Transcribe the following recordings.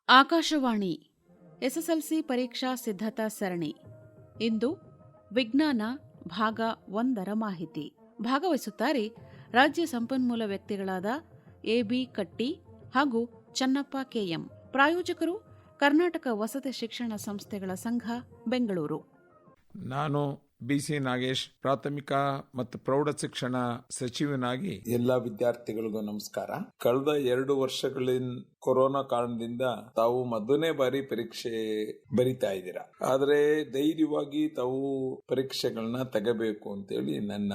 Akashvani SSLC ಪರೀಕ್ಷಾ ಸಿದ್ಧತಾ ಸರಣಿ. ಇಂದು ವಿಜ್ಞಾನ ಭಾಗ 1ರ ಮಾಹಿತಿ. ಭಾಗವಹಿಸುತ್ತಾರೆ ರಾಜ್ಯ ಸಂಪನ್ಮೂಲ ವ್ಯಕ್ತಿಗಳಾದ ಎಬಿ ಕಟ್ಟಿ ಹಾಗೂ ಚನ್ನಪ್ಪ ಕೆಎಂ. ಪ್ರಾಯೋಜಕರು ಕರ್ನಾಟಕ ವಸತಿ ಶಿಕ್ಷಣ ಸಂಸ್ಥೆಗಳ ಸಂಘ, ಬೆಂಗಳೂರು. ನಾನು ಬಿಸಿ ನಾಗೇಶ್, ಪ್ರಾಥಮಿಕ ಮತ್ತು ಪ್ರೌಢ ಶಿಕ್ಷಣ ಸಚಿವನಾಗಿ ಎಲ್ಲಾ ವಿದ್ಯಾರ್ಥಿಗಳಿಗೂ ನಮಸ್ಕಾರ. ಕಳೆದ 2 ವರ್ಷಗಳಿಂದ ಕೊರೋನಾ ಕಾರಣದಿಂದ ತಾವು ಮೊದಲನೇ ಬಾರಿ ಪರೀಕ್ಷೆ ಬರಿತಾ ಇದ್ದೀರಾ. ಆದ್ರೆ ಧೈರ್ಯವಾಗಿ ತಾವು ಪರೀಕ್ಷೆಗಳನ್ನ ತೆಗಬೇಕು ಅಂತೇಳಿ ನನ್ನ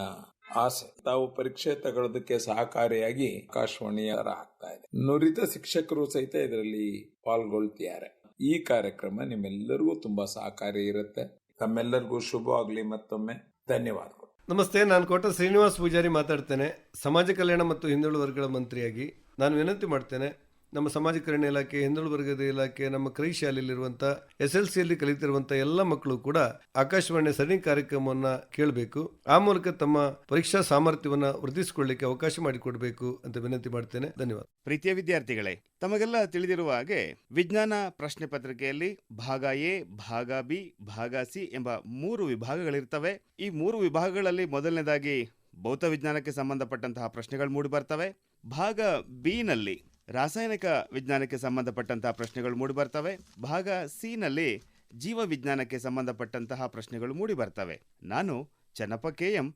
ಆಸೆ. ತಾವು ಪರೀಕ್ಷೆ ತಗೊಳ್ಳೋದಕ್ಕೆ ಸಹಕಾರಿಯಾಗಿ ಆಕಾಶವಾಣಿ ಆಗ್ತಾ ಇದೆ. ನುರಿತ ಶಿಕ್ಷಕರು ಸಹಿತ ಇದರಲ್ಲಿ ಪಾಲ್ಗೊಳ್ತಿದ್ದಾರೆ. ಈ ಕಾರ್ಯಕ್ರಮ ನಿಮ್ಮೆಲ್ಲರಿಗೂ ತುಂಬಾ ಸಹಕಾರಿ ಇರುತ್ತೆ. ತಮ್ಮೆಲ್ಲರಿಗೂ ಶುಭವಾಗಲಿ. ಮತ್ತೊಮ್ಮೆ ಧನ್ಯವಾದಗಳು. ನಮಸ್ತೆ, ನಾನು ಕೋಟ ಶ್ರೀನಿವಾಸ್ ಪೂಜಾರಿ ಮಾತಾಡ್ತೇನೆ. ಸಮಾಜ ಕಲ್ಯಾಣ ಮತ್ತು ಹಿಂದುಳಿದ ವರ್ಗಗಳ ಮಂತ್ರಿಯಾಗಿ ನಾನು ವಿನಂತಿ ಮಾಡ್ತೇನೆ, ನಮ್ಮ ಸಮಾಜ ಕಲ್ಯಾಣ ಇಲಾಖೆ, ಹಿಂದುಳಿದ ವರ್ಗದ ಇಲಾಖೆ, ನಮ್ಮ ಕೈ ಶಾಲೆಯಲ್ಲಿರುವಂಥ SLCಯಲ್ಲಿ ಕಲಿತಿರುವಂಥ ಎಲ್ಲ ಮಕ್ಕಳು ಕೂಡ ಆಕಾಶವಾಣಿ ಸರಣಿ ಕಾರ್ಯಕ್ರಮವನ್ನು ಕೇಳಬೇಕು. ಆ ಮೂಲಕ ತಮ್ಮ ಪರೀಕ್ಷಾ ಸಾಮರ್ಥ್ಯವನ್ನು ವೃದ್ಧಿಸಿಕೊಳ್ಳಲಿಕ್ಕೆ ಅವಕಾಶ ಮಾಡಿಕೊಡಬೇಕು ಅಂತ ವಿನಂತಿ ಮಾಡ್ತೇನೆ. ಧನ್ಯವಾದ. ಪ್ರೀತಿಯ ವಿದ್ಯಾರ್ಥಿಗಳೇ, ತಮಗೆಲ್ಲ ತಿಳಿದಿರುವ ಹಾಗೆ ವಿಜ್ಞಾನ ಪ್ರಶ್ನೆ ಪತ್ರಿಕೆಯಲ್ಲಿ ಭಾಗ ಎ, ಭಾಗ ಬಿ, ಭಾಗ ಸಿ ಎಂಬ 3 ವಿಭಾಗಗಳಿರ್ತವೆ. ಈ 3 ವಿಭಾಗಗಳಲ್ಲಿ ಮೊದಲನೇದಾಗಿ ಭೌತ ವಿಜ್ಞಾನಕ್ಕೆ ಸಂಬಂಧಪಟ್ಟಂತಹ ಪ್ರಶ್ನೆಗಳು ಮೂಡಿ ಬರ್ತವೆ. ಭಾಗ ಬಿ ನಲ್ಲಿ ರಾಸಾಯನಿಕ ವಿಜ್ಞಾನಕ್ಕೆ ಸಂಬಂಧಪಟ್ಟಂತಹ ಪ್ರಶ್ನೆಗಳು ಮೂಡಿ ಬರ್ತವೆ. ಭಾಗ ಸಿ ನಲ್ಲಿ ಜೀವ ವಿಜ್ಞಾನಕ್ಕೆ ಸಂಬಂಧಪಟ್ಟಂತಹ ಪ್ರಶ್ನೆಗಳು ಮೂಡಿ ಬರ್ತವೆ. ನಾನು ಚನ್ನಪ್ಪ ಕೆಎಂ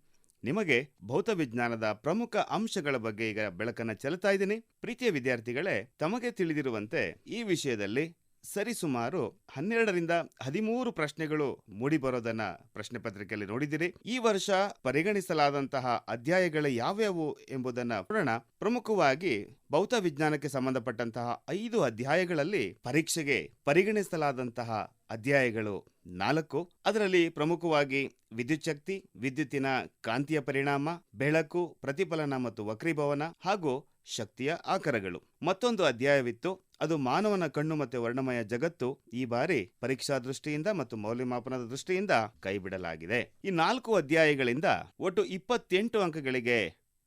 ನಿಮಗೆ ಭೌತ ವಿಜ್ಞಾನದ ಪ್ರಮುಖ ಅಂಶಗಳ ಬಗ್ಗೆ ಈಗ ಬೆಳಕನ್ನು ಚೆಲ್ತಾ ಇದ್ದೀನಿ. ಪ್ರೀತಿಯ ವಿದ್ಯಾರ್ಥಿಗಳೇ, ತಮಗೆ ತಿಳಿದಿರುವಂತೆ ಈ ವಿಷಯದಲ್ಲಿ ಸರಿಸುಮಾರು 12ರಿಂದ 13 ಪ್ರಶ್ನೆಗಳು ಮೂಡಿ ಬರೋದನ್ನ ಪ್ರಶ್ನೆ ಪತ್ರಿಕೆಯಲ್ಲಿ ನೋಡಿದಿರಿ. ಈ ವರ್ಷ ಪರಿಗಣಿಸಲಾದಂತಹ ಅಧ್ಯಾಯಗಳು ಯಾವ್ಯಾವು ಎಂಬುದನ್ನ ನೋಡೋಣ. ಪ್ರಮುಖವಾಗಿ ಭೌತ ವಿಜ್ಞಾನಕ್ಕೆ ಸಂಬಂಧಪಟ್ಟಂತಹ 5 ಅಧ್ಯಾಯಗಳಲ್ಲಿ ಪರೀಕ್ಷೆಗೆ ಪರಿಗಣಿಸಲಾದಂತಹ ಅಧ್ಯಾಯಗಳು 4. ಅದರಲ್ಲಿ ಪ್ರಮುಖವಾಗಿ ವಿದ್ಯುತ್ ಶಕ್ತಿ, ವಿದ್ಯುತ್ತಿನ ಕಾಂತೀಯ ಪರಿಣಾಮ, ಬೆಳಕು, ಪ್ರತಿಫಲನ ಮತ್ತು ವಕ್ರೀಭವನ ಹಾಗೂ ಶಕ್ತಿಯ ಆಕರಗಳು. ಮತ್ತೊಂದು ಅಧ್ಯಾಯವಿತ್ತು, ಅದು ಮಾನವನ ಕಣ್ಣು ಮತ್ತು ವರ್ಣಮಯ ಜಗತ್ತು. ಈ ಬಾರಿ ಪರೀಕ್ಷಾ ದೃಷ್ಟಿಯಿಂದ ಮತ್ತು ಮೌಲ್ಯಮಾಪನದ ದೃಷ್ಟಿಯಿಂದ ಕೈಬಿಡಲಾಗಿದೆ. ಈ 4 ಅಧ್ಯಾಯಗಳಿಂದ ಒಟ್ಟು 28 ಅಂಕಗಳಿಗೆ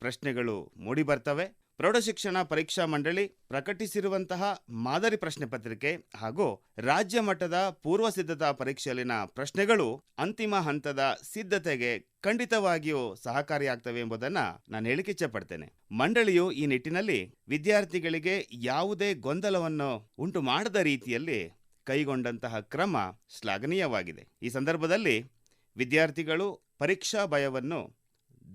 ಪ್ರಶ್ನೆಗಳು ಮೂಡಿ ಬರ್ತವೆ. ಪ್ರೌಢಶಿಕ್ಷಣ ಪರೀಕ್ಷಾ ಮಂಡಳಿ ಪ್ರಕಟಿಸಿರುವಂತಹ ಮಾದರಿ ಪ್ರಶ್ನೆ ಪತ್ರಿಕೆ ಹಾಗೂ ರಾಜ್ಯ ಮಟ್ಟದ ಪೂರ್ವ ಸಿದ್ಧತಾ ಪರೀಕ್ಷೆಯಲ್ಲಿನ ಪ್ರಶ್ನೆಗಳು ಅಂತಿಮ ಹಂತದ ಸಿದ್ಧತೆಗೆ ಖಂಡಿತವಾಗಿಯೂ ಸಹಕಾರಿಯಾಗ್ತವೆ ಎಂಬುದನ್ನು ನಾನು ಹೇಳಿಕೆ ಇಚ್ಛೆಪಡ್ತೇನೆ. ಮಂಡಳಿಯು ಈ ನಿಟ್ಟಿನಲ್ಲಿ ವಿದ್ಯಾರ್ಥಿಗಳಿಗೆ ಯಾವುದೇ ಗೊಂದಲವನ್ನು ಉಂಟು ಮಾಡದ ರೀತಿಯಲ್ಲಿ ಕೈಗೊಂಡಂತಹ ಕ್ರಮ ಶ್ಲಾಘನೀಯವಾಗಿದೆ. ಈ ಸಂದರ್ಭದಲ್ಲಿ ವಿದ್ಯಾರ್ಥಿಗಳು ಪರೀಕ್ಷಾ ಭಯವನ್ನು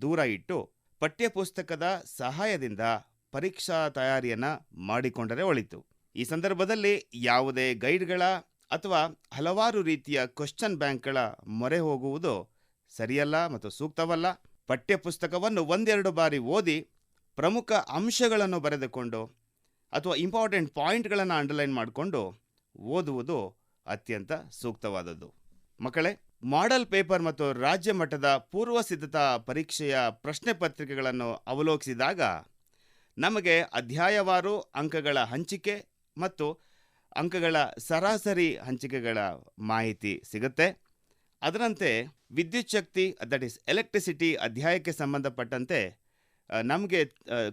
ದೂರ ಇಟ್ಟು ಪಠ್ಯಪುಸ್ತಕದ ಸಹಾಯದಿಂದ ಪರೀಕ್ಷಾ ತಯಾರಿಯನ್ನ ಮಾಡಿಕೊಂಡರೆ ಒಳಿತು. ಈ ಸಂದರ್ಭದಲ್ಲಿ ಯಾವುದೇ ಗೈಡ್ಗಳ ಅಥವಾ ಹಲವಾರು ರೀತಿಯ ಕ್ವಶ್ಚನ್ ಬ್ಯಾಂಕ್ಗಳ ಮೊರೆ ಹೋಗುವುದು ಸರಿಯಲ್ಲ ಮತ್ತು ಸೂಕ್ತವಲ್ಲ. ಪಠ್ಯಪುಸ್ತಕವನ್ನು 1-2 ಬಾರಿ ಓದಿ ಪ್ರಮುಖ ಅಂಶಗಳನ್ನು ಬರೆದುಕೊಂಡು ಅಥವಾ ಇಂಪಾರ್ಟೆಂಟ್ ಪಾಯಿಂಟ್ಗಳನ್ನು ಅಂಡರ್ಲೈನ್ ಮಾಡಿಕೊಂಡು ಓದುವುದು ಅತ್ಯಂತ ಸೂಕ್ತವಾದದ್ದು. ಮಕ್ಕಳೇ, ಮಾಡೆಲ್ ಪೇಪರ್ ಮತ್ತು ರಾಜ್ಯ ಮಟ್ಟದ ಪೂರ್ವ ಸಿದ್ಧತಾ ಪರೀಕ್ಷೆಯ ಪ್ರಶ್ನೆ ಪತ್ರಿಕೆಗಳನ್ನು ಅವಲೋಕಿಸಿದಾಗ ನಮಗೆ ಅಧ್ಯಾಯವಾರು ಅಂಕಗಳ ಹಂಚಿಕೆ ಮತ್ತು ಅಂಕಗಳ ಸರಾಸರಿ ಹಂಚಿಕೆಗಳ ಮಾಹಿತಿ ಸಿಗುತ್ತೆ. ಅದರಂತೆ ವಿದ್ಯುತ್ ಶಕ್ತಿ, ದಟ್ ಈಸ್ ಎಲೆಕ್ಟ್ರಿಸಿಟಿ ಅಧ್ಯಾಯಕ್ಕೆ ಸಂಬಂಧಪಟ್ಟಂತೆ ನಮಗೆ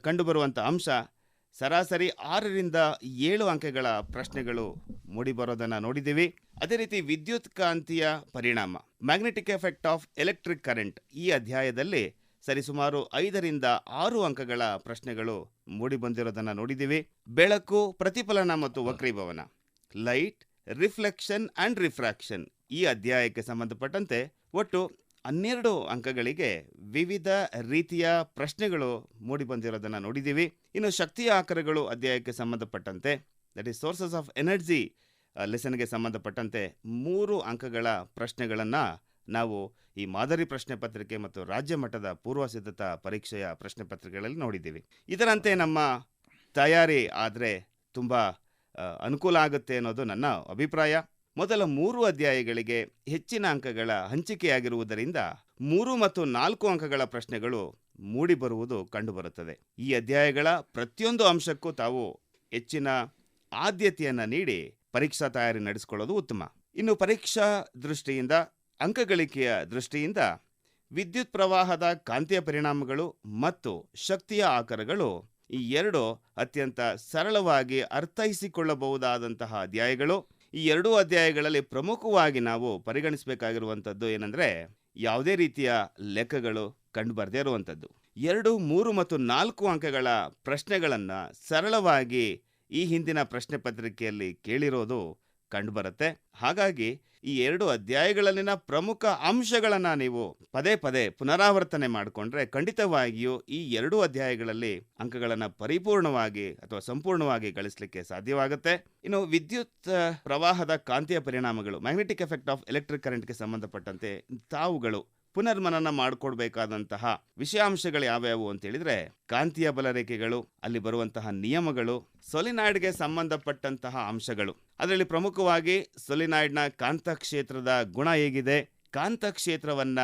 ಕಂಡುಬರುವಂಥ ಅಂಶ ಸರಾಸರಿ 6ರಿಂದ 7 ಅಂಕಗಳ ಪ್ರಶ್ನೆಗಳು ಮೂಡಿಬರೋದನ್ನು ನೋಡಿದ್ದೀವಿ. ಅದೇ ರೀತಿ ವಿದ್ಯುತ್ ಕಾಂತೀಯ ಪರಿಣಾಮ, magnetic effect of electric current, ಈ ಅಧ್ಯಾಯದಲ್ಲಿ ಸರಿಸುಮಾರು 5ರಿಂದ 6 ಅಂಕಗಳ ಪ್ರಶ್ನೆಗಳು ಮೂಡಿಬಂದಿರೋದನ್ನು ನೋಡಿದ್ದೀವಿ. ಬೆಳಕು, ಪ್ರತಿಫಲನ ಮತ್ತು ವಕ್ರೀಭವನ, ಲೈಟ್, ರಿಫ್ಲೆಕ್ಷನ್ ಆ್ಯಂಡ್ ರಿಫ್ರಾಕ್ಷನ್, ಈ ಅಧ್ಯಾಯಕ್ಕೆ ಸಂಬಂಧಪಟ್ಟಂತೆ ಒಟ್ಟು 12 ಅಂಕಗಳಿಗೆ ವಿವಿಧ ರೀತಿಯ ಪ್ರಶ್ನೆಗಳು ಮೂಡಿಬಂದಿರೋದನ್ನು ನೋಡಿದ್ದೀವಿ. ಇನ್ನು ಶಕ್ತಿಯ ಆಕರಗಳು ಅಧ್ಯಾಯಕ್ಕೆ ಸಂಬಂಧಪಟ್ಟಂತೆ, that is sources of energy ಲೆಸನ್ಗೆ ಸಂಬಂಧಪಟ್ಟಂತೆ 3 ಅಂಕಗಳ ಪ್ರಶ್ನೆಗಳನ್ನು ನಾವು ಈ ಮಾದರಿ ಪ್ರಶ್ನೆ ಪತ್ರಿಕೆ ಮತ್ತು ರಾಜ್ಯ ಮಟ್ಟದ ಪೂರ್ವ ಸಿದ್ಧತಾ ಪರೀಕ್ಷೆಯ ಪ್ರಶ್ನೆ ಪತ್ರಿಕೆಗಳಲ್ಲಿ ನೋಡಿದ್ದೀವಿ. ಇದರಂತೆ ನಮ್ಮ ತಯಾರಿ ಆದರೆ ತುಂಬ ಅನುಕೂಲ ಆಗುತ್ತೆ ಅನ್ನೋದು ನನ್ನ ಅಭಿಪ್ರಾಯ. ಮೊದಲ 3 ಅಧ್ಯಾಯಗಳಿಗೆ ಹೆಚ್ಚಿನ ಅಂಕಗಳ ಹಂಚಿಕೆಯಾಗಿರುವುದರಿಂದ 3 ಮತ್ತು 4 ಅಂಕಗಳ ಪ್ರಶ್ನೆಗಳು ಮೂಡಿಬರುವುದು ಕಂಡುಬರುತ್ತದೆ. ಈ ಅಧ್ಯಾಯಗಳ ಪ್ರತಿಯೊಂದು ಅಂಶಕ್ಕೂ ತಾವು ಹೆಚ್ಚಿನ ಆದ್ಯತೆಯನ್ನು ನೀಡಿ ಪರೀಕ್ಷಾ ತಯಾರಿ ನಡೆಸಿಕೊಳ್ಳೋದು ಉತ್ತಮ. ಇನ್ನು ಪರೀಕ್ಷಾ ದೃಷ್ಟಿಯಿಂದ, ಅಂಕಗಳಿಕೆಯ ದೃಷ್ಟಿಯಿಂದ ವಿದ್ಯುತ್ ಪ್ರವಾಹದ ಕಾಂತೀಯ ಪರಿಣಾಮಗಳು ಮತ್ತು ಶಕ್ತಿಯ ಆಕರಗಳು ಈ ಎರಡು ಅತ್ಯಂತ ಸರಳವಾಗಿ ಅರ್ಥೈಸಿಕೊಳ್ಳಬಹುದಾದಂತಹ ಅಧ್ಯಾಯಗಳು. ಈ ಎರಡೂ ಅಧ್ಯಾಯಗಳಲ್ಲಿ ಪ್ರಮುಖವಾಗಿ ನಾವು ಪರಿಗಣಿಸಬೇಕಾಗಿರುವಂಥದ್ದು ಏನಂದ್ರೆ, ಯಾವುದೇ ರೀತಿಯ ಲೆಕ್ಕಗಳು ಕಂಡು ಬರದೇ ಇರುವಂಥದ್ದು. 2, 3 ಮತ್ತು 4 ಅಂಕಗಳ ಪ್ರಶ್ನೆಗಳನ್ನು ಸರಳವಾಗಿ ಈ ಹಿಂದಿನ ಪ್ರಶ್ನೆ ಪತ್ರಿಕೆಯಲ್ಲಿ ಕೇಳಿರೋದು ಕಂಡುಬರುತ್ತೆ. ಹಾಗಾಗಿ ಈ 2 ಅಧ್ಯಾಯಗಳಲ್ಲಿನ ಪ್ರಮುಖ ಅಂಶಗಳನ್ನು ನೀವು ಪದೇ ಪದೇ ಪುನರಾವರ್ತನೆ ಮಾಡಿಕೊಂಡ್ರೆ ಖಂಡಿತವಾಗಿಯೂ ಈ 2 ಅಧ್ಯಾಯಗಳಲ್ಲಿ ಅಂಕಗಳನ್ನು ಪರಿಪೂರ್ಣವಾಗಿ ಅಥವಾ ಸಂಪೂರ್ಣವಾಗಿ ಗಳಿಸಲಿಕ್ಕೆ ಸಾಧ್ಯವಾಗುತ್ತೆ. ಇನ್ನು ವಿದ್ಯುತ್ ಪ್ರವಾಹದ ಕಾಂತೀಯ ಪರಿಣಾಮಗಳು, ಮ್ಯಾಗ್ನೆಟಿಕ್ ಎಫೆಕ್ಟ್ ಆಫ್ ಎಲೆಕ್ಟ್ರಿಕ್ ಕರೆಂಟ್ಗೆ ಸಂಬಂಧಪಟ್ಟಂತೆ ತಾವುಗಳು ಪುನರ್ಮನನ ಮಾಡಿಕೊಡ್ಬೇಕಾದಂತಹ ವಿಷಯಾಂಶಗಳು ಯಾವ್ಯಾವು ಅಂತ ಹೇಳಿದ್ರೆ, ಕಾಂತೀಯ ಬಲರೇಖೆಗಳು, ಅಲ್ಲಿ ಬರುವಂತಹ ನಿಯಮಗಳು, ಸೊಲಿನಾಯ್ಡ್ಗೆ ಸಂಬಂಧಪಟ್ಟಂತಹ ಅಂಶಗಳು. ಅದರಲ್ಲಿ ಪ್ರಮುಖವಾಗಿ ಸೊಲಿನಾಯ್ಡ್ನ ಕಾಂತಕ್ಷೇತ್ರದ ಗುಣ ಹೇಗಿದೆ, ಕಾಂತಕ್ಷೇತ್ರವನ್ನ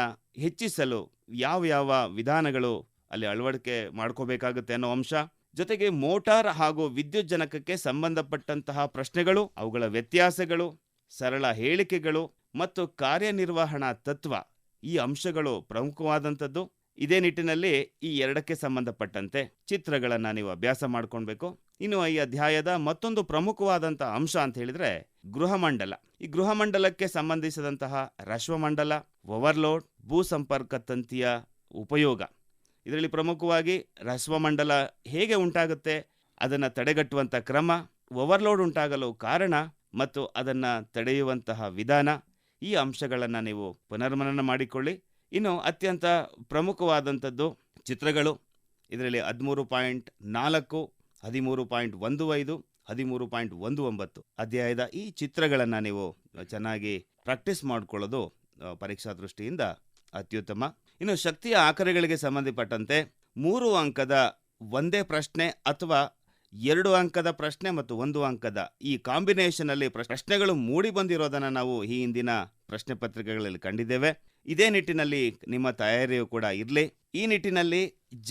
ಹೆಚ್ಚಿಸಲು ಯಾವ ವಿಧಾನಗಳು ಅಲ್ಲಿ ಅಳವಡಿಕೆ ಮಾಡ್ಕೋಬೇಕಾಗುತ್ತೆ ಅನ್ನೋ ಅಂಶ, ಜೊತೆಗೆ ಮೋಟಾರ್ ಹಾಗೂ ವಿದ್ಯುತ್ ಜನಕಕ್ಕೆ ಸಂಬಂಧಪಟ್ಟಂತಹ ಪ್ರಶ್ನೆಗಳು, ಅವುಗಳ ವ್ಯತ್ಯಾಸಗಳು, ಸರಳ ಹೇಳಿಕೆಗಳು ಮತ್ತು ಕಾರ್ಯನಿರ್ವಹಣಾ ತತ್ವ, ಈ ಅಂಶಗಳು ಪ್ರಮುಖವಾದಂಥದ್ದು. ಇದೇ ನಿಟ್ಟಿನಲ್ಲಿ ಈ 2ಕ್ಕೆ ಸಂಬಂಧಪಟ್ಟಂತೆ ಚಿತ್ರಗಳನ್ನು ನೀವು ಅಭ್ಯಾಸ ಮಾಡ್ಕೊಳ್ಬೇಕು. ಇನ್ನು ಈ ಅಧ್ಯಾಯದ ಮತ್ತೊಂದು ಪ್ರಮುಖವಾದಂತಹ ಅಂಶ ಅಂತ ಹೇಳಿದ್ರೆ ಗೃಹಮಂಡಲ. ಈ ಗೃಹಮಂಡಲಕ್ಕೆ ಸಂಬಂಧಿಸಿದಂತಹ ರಶ್ವಮಂಡಲ, ಓವರ್ಲೋಡ್, ಭೂ ಸಂಪರ್ಕ ತಂತಿಯ ಉಪಯೋಗ. ಇದರಲ್ಲಿ ಪ್ರಮುಖವಾಗಿ ರಶ್ವಮಂಡಲ ಹೇಗೆ ಉಂಟಾಗುತ್ತೆ, ಅದನ್ನು ತಡೆಗಟ್ಟುವಂಥ ಕ್ರಮ, ಓವರ್ಲೋಡ್ ಉಂಟಾಗಲು ಕಾರಣ ಮತ್ತು ಅದನ್ನು ತಡೆಯುವಂತಹ ವಿಧಾನ, ಈ ಅಂಶಗಳನ್ನು ನೀವು ಪುನರ್ಮನನ ಮಾಡಿಕೊಳ್ಳಿ. ಇನ್ನು ಅತ್ಯಂತ ಪ್ರಮುಖವಾದಂಥದ್ದು ಚಿತ್ರಗಳು. ಇದರಲ್ಲಿ 13.4, 13.15, 13.19 ಅಧ್ಯಾಯದ ಈ ಚಿತ್ರಗಳನ್ನು ನೀವು ಚೆನ್ನಾಗಿ ಪ್ರಾಕ್ಟೀಸ್ ಮಾಡಿಕೊಳ್ಳೋದು ಪರೀಕ್ಷಾ ದೃಷ್ಟಿಯಿಂದ ಅತ್ಯುತ್ತಮ. ಇನ್ನು ಶಕ್ತಿಯ ಆಕರಗಳಿಗೆ ಸಂಬಂಧಪಟ್ಟಂತೆ 3 ಅಂಕದ ಒಂದೇ ಪ್ರಶ್ನೆ ಅಥವಾ 2 ಅಂಕದ ಪ್ರಶ್ನೆ ಮತ್ತು 1 ಅಂಕದ ಈ ಕಾಂಬಿನೇಷನ್ ಅಲ್ಲಿ ಪ್ರಶ್ನೆಗಳು ಮೂಡಿ ಬಂದಿರೋದನ್ನ ನಾವು ಈ ಹಿಂದಿನ ಪ್ರಶ್ನೆ ಪತ್ರಿಕೆಗಳಲ್ಲಿ ಕಂಡಿದ್ದೇವೆ. ಇದೇ ನಿಟ್ಟಿನಲ್ಲಿ ನಿಮ್ಮ ತಯಾರಿಯೂ ಕೂಡ ಇರಲಿ. ಈ ನಿಟ್ಟಿನಲ್ಲಿ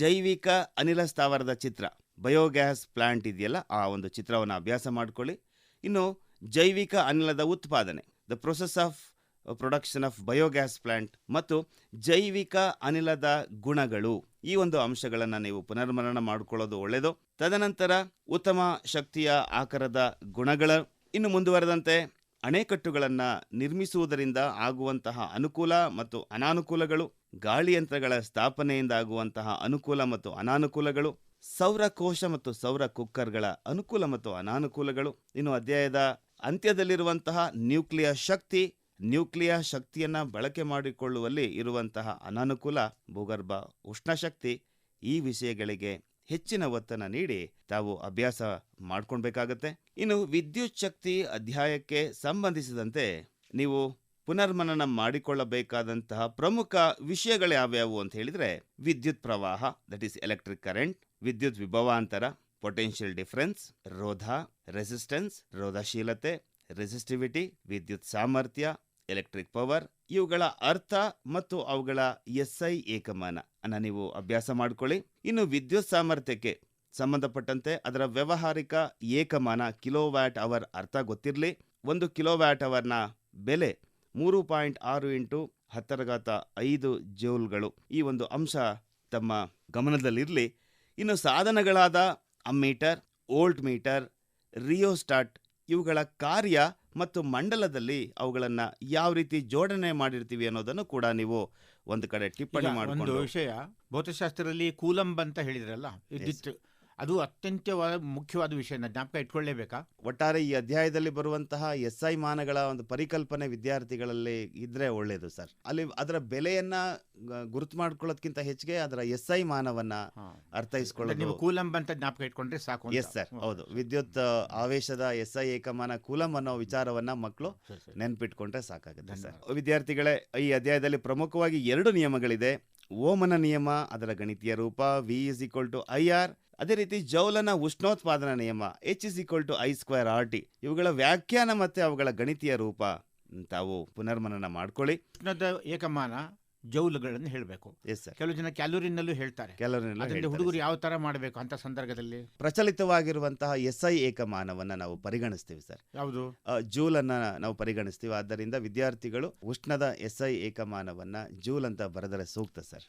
ಜೈವಿಕ ಅನಿಲ ಸ್ಥಾವರದ ಚಿತ್ರ, ಬಯೋಗ್ಯಾಸ್ ಪ್ಲಾಂಟ್ ಇದೆಯಲ್ಲ, ಆ ಒಂದು ಚಿತ್ರವನ್ನು ಅಭ್ಯಾಸ ಮಾಡಿಕೊಳ್ಳಿ. ಇನ್ನು ಜೈವಿಕ ಅನಿಲದ ಉತ್ಪಾದನೆ, the process of production of biogas plant ಮತ್ತು ಜೈವಿಕ ಅನಿಲದ ಗುಣಗಳು, ಈ ಒಂದು ಅಂಶಗಳನ್ನು ನೀವು ಪುನರ್ಮನನ ಮಾಡಿಕೊಳ್ಳೋದು ಒಳ್ಳೆಯದು. ತದನಂತರ ಉತ್ತಮ ಶಕ್ತಿಯ ಆಕಾರದ ಗುಣಗಳು. ಇನ್ನು ಮುಂದುವರೆದಂತೆ ಅಣೆಕಟ್ಟುಗಳನ್ನು ನಿರ್ಮಿಸುವುದರಿಂದ ಆಗುವಂತಹ ಅನುಕೂಲ ಮತ್ತು ಅನಾನುಕೂಲಗಳು, ಗಾಳಿಯಂತ್ರಗಳ ಸ್ಥಾಪನೆಯಿಂದ ಆಗುವಂತಹ ಅನುಕೂಲ ಮತ್ತು ಅನಾನುಕೂಲಗಳು, ಸೌರಕೋಶ ಮತ್ತು ಸೌರ ಕುಕ್ಕರ್ಗಳ ಅನುಕೂಲ ಮತ್ತು ಅನಾನುಕೂಲಗಳು. ಇನ್ನು ಅಧ್ಯಾಯದ ಅಂತ್ಯದಲ್ಲಿರುವಂತಹ ನ್ಯೂಕ್ಲಿಯರ್ ಶಕ್ತಿಯನ್ನು ಬಳಕೆ ಮಾಡಿಕೊಳ್ಳುವಲ್ಲಿ ಇರುವಂತಹ ಅನಾನುಕೂಲ, ಭೂಗರ್ಭ ಉಷ್ಣಶಕ್ತಿ, ಈ ವಿಷಯಗಳಿಗೆ ಹೆಚ್ಚಿನ ಒತ್ತನ್ನು ನೀಡಿ ತಾವು ಅಭ್ಯಾಸ ಮಾಡ್ಕೊಳ್ಬೇಕಾಗತ್ತೆ. ಇನ್ನು ವಿದ್ಯುತ್ ಶಕ್ತಿ ಅಧ್ಯಾಯಕ್ಕೆ ಸಂಬಂಧಿಸಿದಂತೆ ನೀವು ಪುನರ್ಮನನ ಮಾಡಿಕೊಳ್ಳಬೇಕಾದಂತಹ ಪ್ರಮುಖ ವಿಷಯಗಳು ಯಾವ್ಯಾವು ಅಂತ ಹೇಳಿದ್ರೆ, ವಿದ್ಯುತ್ ಪ್ರವಾಹ, ದಟ್ ಈಸ್ ಎಲೆಕ್ಟ್ರಿಕ್ ಕರೆಂಟ್, ವಿದ್ಯುತ್ ವಿಭವಾಂತರ, ಪೊಟೆನ್ಷಿಯಲ್ ಡಿಫರೆನ್ಸ್, ರೋಧ, ರೆಸಿಸ್ಟೆನ್ಸ್, ರೋಧಶೀಲತೆ, ರೆಸಿಸ್ಟಿವಿಟಿ, ವಿದ್ಯುತ್ ಸಾಮರ್ಥ್ಯ, ಎಲೆಕ್ಟ್ರಿಕ್ ಪವರ್, ಇವುಗಳ ಅರ್ಥ ಮತ್ತು ಅವುಗಳ SI ಏಕಮಾನ ಅನ್ನ ನೀವು ಅಭ್ಯಾಸ ಮಾಡಿಕೊಳ್ಳಿ. ಇನ್ನು ವಿದ್ಯುತ್ ಸಾಮರ್ಥ್ಯಕ್ಕೆ ಸಂಬಂಧಪಟ್ಟಂತೆ ಅದರ ವ್ಯಾವಹಾರಿಕ ಏಕಮಾನ ಕಿಲೋವ್ಯಾಟ್ ಅವರ್ ಅರ್ಥ ಗೊತ್ತಿರಲಿ. 1 ಕಿಲೋವ್ಯಾಟ್ ಅವರ್ನ ಬೆಲೆ 3.6 × 10⁵ ಜೌಲ್ಗಳು. ಈ ಒಂದು ಅಂಶ ತಮ್ಮ ಗಮನದಲ್ಲಿರಲಿ. ಇನ್ನು ಸಾಧನಗಳಾದ ಅಮ್ಮೀಟರ್, ವೋಲ್ಟ್ ಮೀಟರ್, ರಿಯೋಸ್ಟಾಟ್, ಇವುಗಳ ಕಾರ್ಯ ಮತ್ತು ಮಂಡಲದಲ್ಲಿ ಅವುಗಳನ್ನು ಯಾವ ರೀತಿ ಜೋಡಣೆ ಮಾಡಿರ್ತೀವಿ ಅನ್ನೋದನ್ನು ಕೂಡ ನೀವು ಒಂದು ಕಡೆ ಟಿಪ್ಪಣಿ ಮಾಡಿಕೊಂಡು. ಒಂದು ವಿಷಯ, ಭೌತಶಾಸ್ತ್ರದಲ್ಲಿ ಕೂಲಂಬ್ ಅಂತ ಹೇಳಿದ್ರಲ್ಲ, ವಿದ್ಯುತ್, ಅದು ಅತ್ಯಂತ ಮುಖ್ಯವಾದ ವಿಷಯ, ಜ್ಞಾಪಕ ಇಟ್ಕೊಳ್ಳೇಬೇಕಾ? ಒಟ್ಟಾರೆ ಈ ಅಧ್ಯಾಯದಲ್ಲಿ ಬರುವಂತಹ SI ಮಾನಗಳ ಒಂದು ಪರಿಕಲ್ಪನೆ ವಿದ್ಯಾರ್ಥಿಗಳಲ್ಲಿ ಇದ್ರೆ ಒಳ್ಳೇದು ಸರ್. ಅಲ್ಲಿ ಅದರ ಬೆಲೆಯನ್ನ ಗುರುತು ಮಾಡ್ಕೊಳ್ಳೋದಕ್ಕಿಂತ ಹೆಚ್ಚಿಗೆ ಅದರ SI ಮಾನವನ್ನ ಅರ್ಥೈಸ್ಕೊಳ್ಳೋದು. ನೀವು ಕೂಲಂಬ್ ಅಂತ ಜ್ಞಾಪಕ ಇಟ್ಕೊಂಡ್ರೆ ಸಾಕು. ಎಸ್ ಸರ್, ಹೌದು. ವಿದ್ಯುತ್ ಆವೇಶದ SI ಏಕಮಾನ ಕೂಲಂಬ್ ಅನ್ನೋ ವಿಚಾರವನ್ನ ಮಕ್ಕಳು ನೆನ್ಪಿಟ್ಕೊಂಡ್ರೆ ಸಾಕಾಗುತ್ತೆ ಸರ್. ವಿದ್ಯಾರ್ಥಿಗಳೇ, ಈ ಅಧ್ಯಾಯದಲ್ಲಿ ಪ್ರಮುಖವಾಗಿ 2 ನಿಯಮಗಳಿದೆ. ಓಮನ ನಿಯಮ, ಅದರ ಗಣಿತೀಯ ರೂಪ V = IR. ಅದೇ ರೀತಿ ಜೌಲನ ಉಷ್ಣೋತ್ಪಾದನಾ ನಿಯಮ H = I²RT. ಇವುಗಳ ವ್ಯಾಖ್ಯಾನ ಮತ್ತೆ ಅವುಗಳ ಗಣಿತೀಯ ರೂಪ ತಾವು ಪುನರ್ಮನನ ಮಾಡ್ಕೊಳ್ಳಿ. ಉಷ್ಣದ ಏಕಮಾನ ಜೌಲುಗಳನ್ನು ಹೇಳಬೇಕು. Yes sir. ಕೆಲವು ಜನ ಕ್ಯಾಲೋರಿನಲ್ಲೂ ಹೇಳ್ತಾರೆ. ಕೆಲವರೆಲ್ಲ ಅದರಿಂದ ಹೇಳ್ತಾರೆ ಹುಡುಗರು ಸರ್. ಯಾವ ತರ ಮಾಡಬೇಕು ಅಂತ ಸಂದರ್ಭದಲ್ಲಿ ಪ್ರಚಲಿತವಾಗಿರುವಂತಹ SI ಏಕಮಾನವನ್ನ ನಾವು ಪರಿಗಣಿಸ್ತೀವಿ ಸರ್. ಯಾವುದು? ಜೂಲ್ ಅನ್ನ ನಾವು ಪರಿಗಣಿಸ್ತೀವಿ. ಆದ್ದರಿಂದ ವಿದ್ಯಾರ್ಥಿಗಳು ಉಷ್ಣದ SI ಏಕಮಾನವನ್ನ ಜೂಲ್ ಅಂತ ಬರೆದರೆ ಸೂಕ್ತ ಸರ್.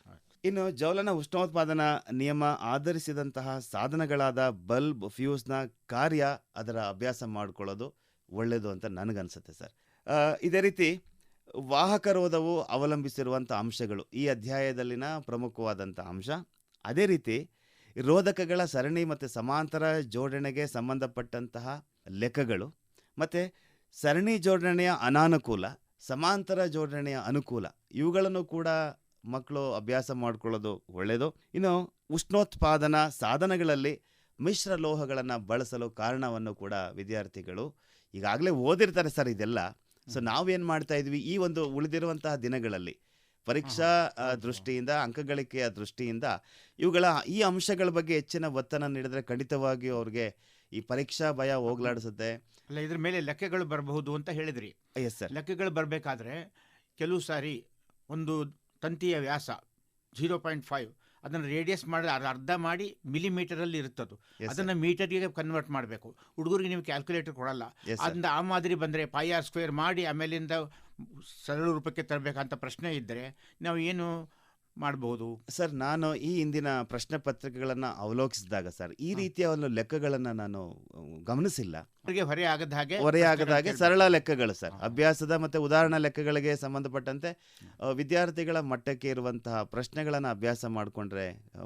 ಇನ್ನು ಜೌಲನ ಉಷ್ಣೋತ್ಪಾದನಾ ನಿಯಮ ಆಧರಿಸಿದಂತಹ ಸಾಧನಗಳಾದ ಬಲ್ಬ್, ಫ್ಯೂಸ್ನ ಕಾರ್ಯ, ಅದರ ಅಭ್ಯಾಸ ಮಾಡ್ಕೊಳ್ಳೋದು ಒಳ್ಳೆಯದು ಅಂತ ನನಗನ್ಸುತ್ತೆ ಸರ್. ಇದೇ ರೀತಿ ವಾಹಕರೋಧವು ಅವಲಂಬಿಸಿರುವಂಥ ಅಂಶಗಳು ಈ ಅಧ್ಯಾಯದಲ್ಲಿನ ಪ್ರಮುಖವಾದಂಥ ಅಂಶ. ಅದೇ ರೀತಿ ರೋಧಕಗಳ ಸರಣಿ ಮತ್ತು ಸಮಾಂತರ ಜೋಡಣೆಗೆ ಸಂಬಂಧಪಟ್ಟಂತಹ ಲೆಕ್ಕಗಳು, ಮತ್ತು ಸರಣಿ ಜೋಡಣೆಯ ಅನಾನುಕೂಲ, ಸಮಾಂತರ ಜೋಡಣೆಯ ಅನುಕೂಲ, ಇವುಗಳನ್ನು ಕೂಡ ಮಕ್ಕಳು ಅಭ್ಯಾಸ ಮಾಡ್ಕೊಳ್ಳೋದು ಒಳ್ಳೆಯದು. ಇನ್ನು ಉಷ್ಣೋತ್ಪಾದನಾ ಸಾಧನಗಳಲ್ಲಿ ಮಿಶ್ರ ಲೋಹಗಳನ್ನು ಬಳಸಲು ಕಾರಣವನ್ನು ಕೂಡ ವಿದ್ಯಾರ್ಥಿಗಳು ಈಗಾಗಲೇ ಓದಿರ್ತಾರೆ ಸರ್ ಇದೆಲ್ಲ. ಸೊ ನಾವೇನು ಮಾಡ್ತಾ ಇದ್ವಿ, ಈ ಒಂದು ಉಳಿದಿರುವಂತಹ ದಿನಗಳಲ್ಲಿ ಪರೀಕ್ಷಾ ದೃಷ್ಟಿಯಿಂದ, ಅಂಕಗಳಿಕೆಯ ದೃಷ್ಟಿಯಿಂದ ಈ ಅಂಶಗಳ ಬಗ್ಗೆ ಹೆಚ್ಚಿನ ಒತ್ತನ್ನು ನೀಡಿದ್ರೆ ಖಂಡಿತವಾಗಿಯೂ ಅವ್ರಿಗೆ ಈ ಪರೀಕ್ಷಾ ಭಯ ಹೋಗ್ಲಾಡಿಸುತ್ತೆ. ಅಲ್ಲ, ಇದ್ರ ಮೇಲೆ ಲೆಕ್ಕಗಳು ಬರಬಹುದು ಅಂತ ಹೇಳಿದ್ರಿ. Yes sir. ಲೆಕ್ಕಗಳು ಬರಬೇಕಾದ್ರೆ ಕೆಲವು ಸಾರಿ ಒಂದು ತಂತಿಯ ವ್ಯಾಸ 0.5 ಅದನ್ನು ರೇಡಿಯಸ್ ಮಾಡಿ ಅರ್ಧ ಮಾಡಿ ಮಿಲಿಮೀಟರಲ್ಲಿ ಇರುತ್ತದು. ಅದನ್ನು ಮೀಟರ್ಗೆ ಕನ್ವರ್ಟ್ ಮಾಡಬೇಕು. ಹುಡುಗರಿಗೆ ನೀವು ಕ್ಯಾಲ್ಕುಲೇಟರ್ ಕೊಡಲ್ಲ. ಅದರಿಂದ ಆ ಮಾದರಿ ಬಂದರೆ πr² ಮಾಡಿ ಆಮೇಲಿಂದ ಸರಳ ರೂಪಕ್ಕೆ ತರಬೇಕಂತ ಪ್ರಶ್ನೆ ಇದ್ದರೆ ನಾವು ಏನು ಮಾಡಬಹುದು ಸರ್? ನಾನು ಈ ಹಿಂದಿನ ಪ್ರಶ್ನೆ ಪತ್ರಿಕೆಗಳನ್ನು ಅವಲೋಕಿಸಿದಾಗ ಸರ್ ಈ ರೀತಿಯ ಒಂದು ಲೆಕ್ಕಗಳನ್ನು ನಾನು ಗಮನಿಸಿಲ್ಲ. ಹೊರೆಯಾಗದ ಹಾಗೆ ಸರಳ ಲೆಕ್ಕಗಳು ಸರ್, ಅಭ್ಯಾಸದ ಮತ್ತು ಉದಾಹರಣಾ ಲೆಕ್ಕಗಳಿಗೆ ಸಂಬಂಧಪಟ್ಟಂತೆ ವಿದ್ಯಾರ್ಥಿಗಳ ಮಟ್ಟಕ್ಕೆ ಇರುವಂತಹ ಪ್ರಶ್ನೆಗಳನ್ನು ಅಭ್ಯಾಸ ಮಾಡಿಕೊಂಡ್ರೆ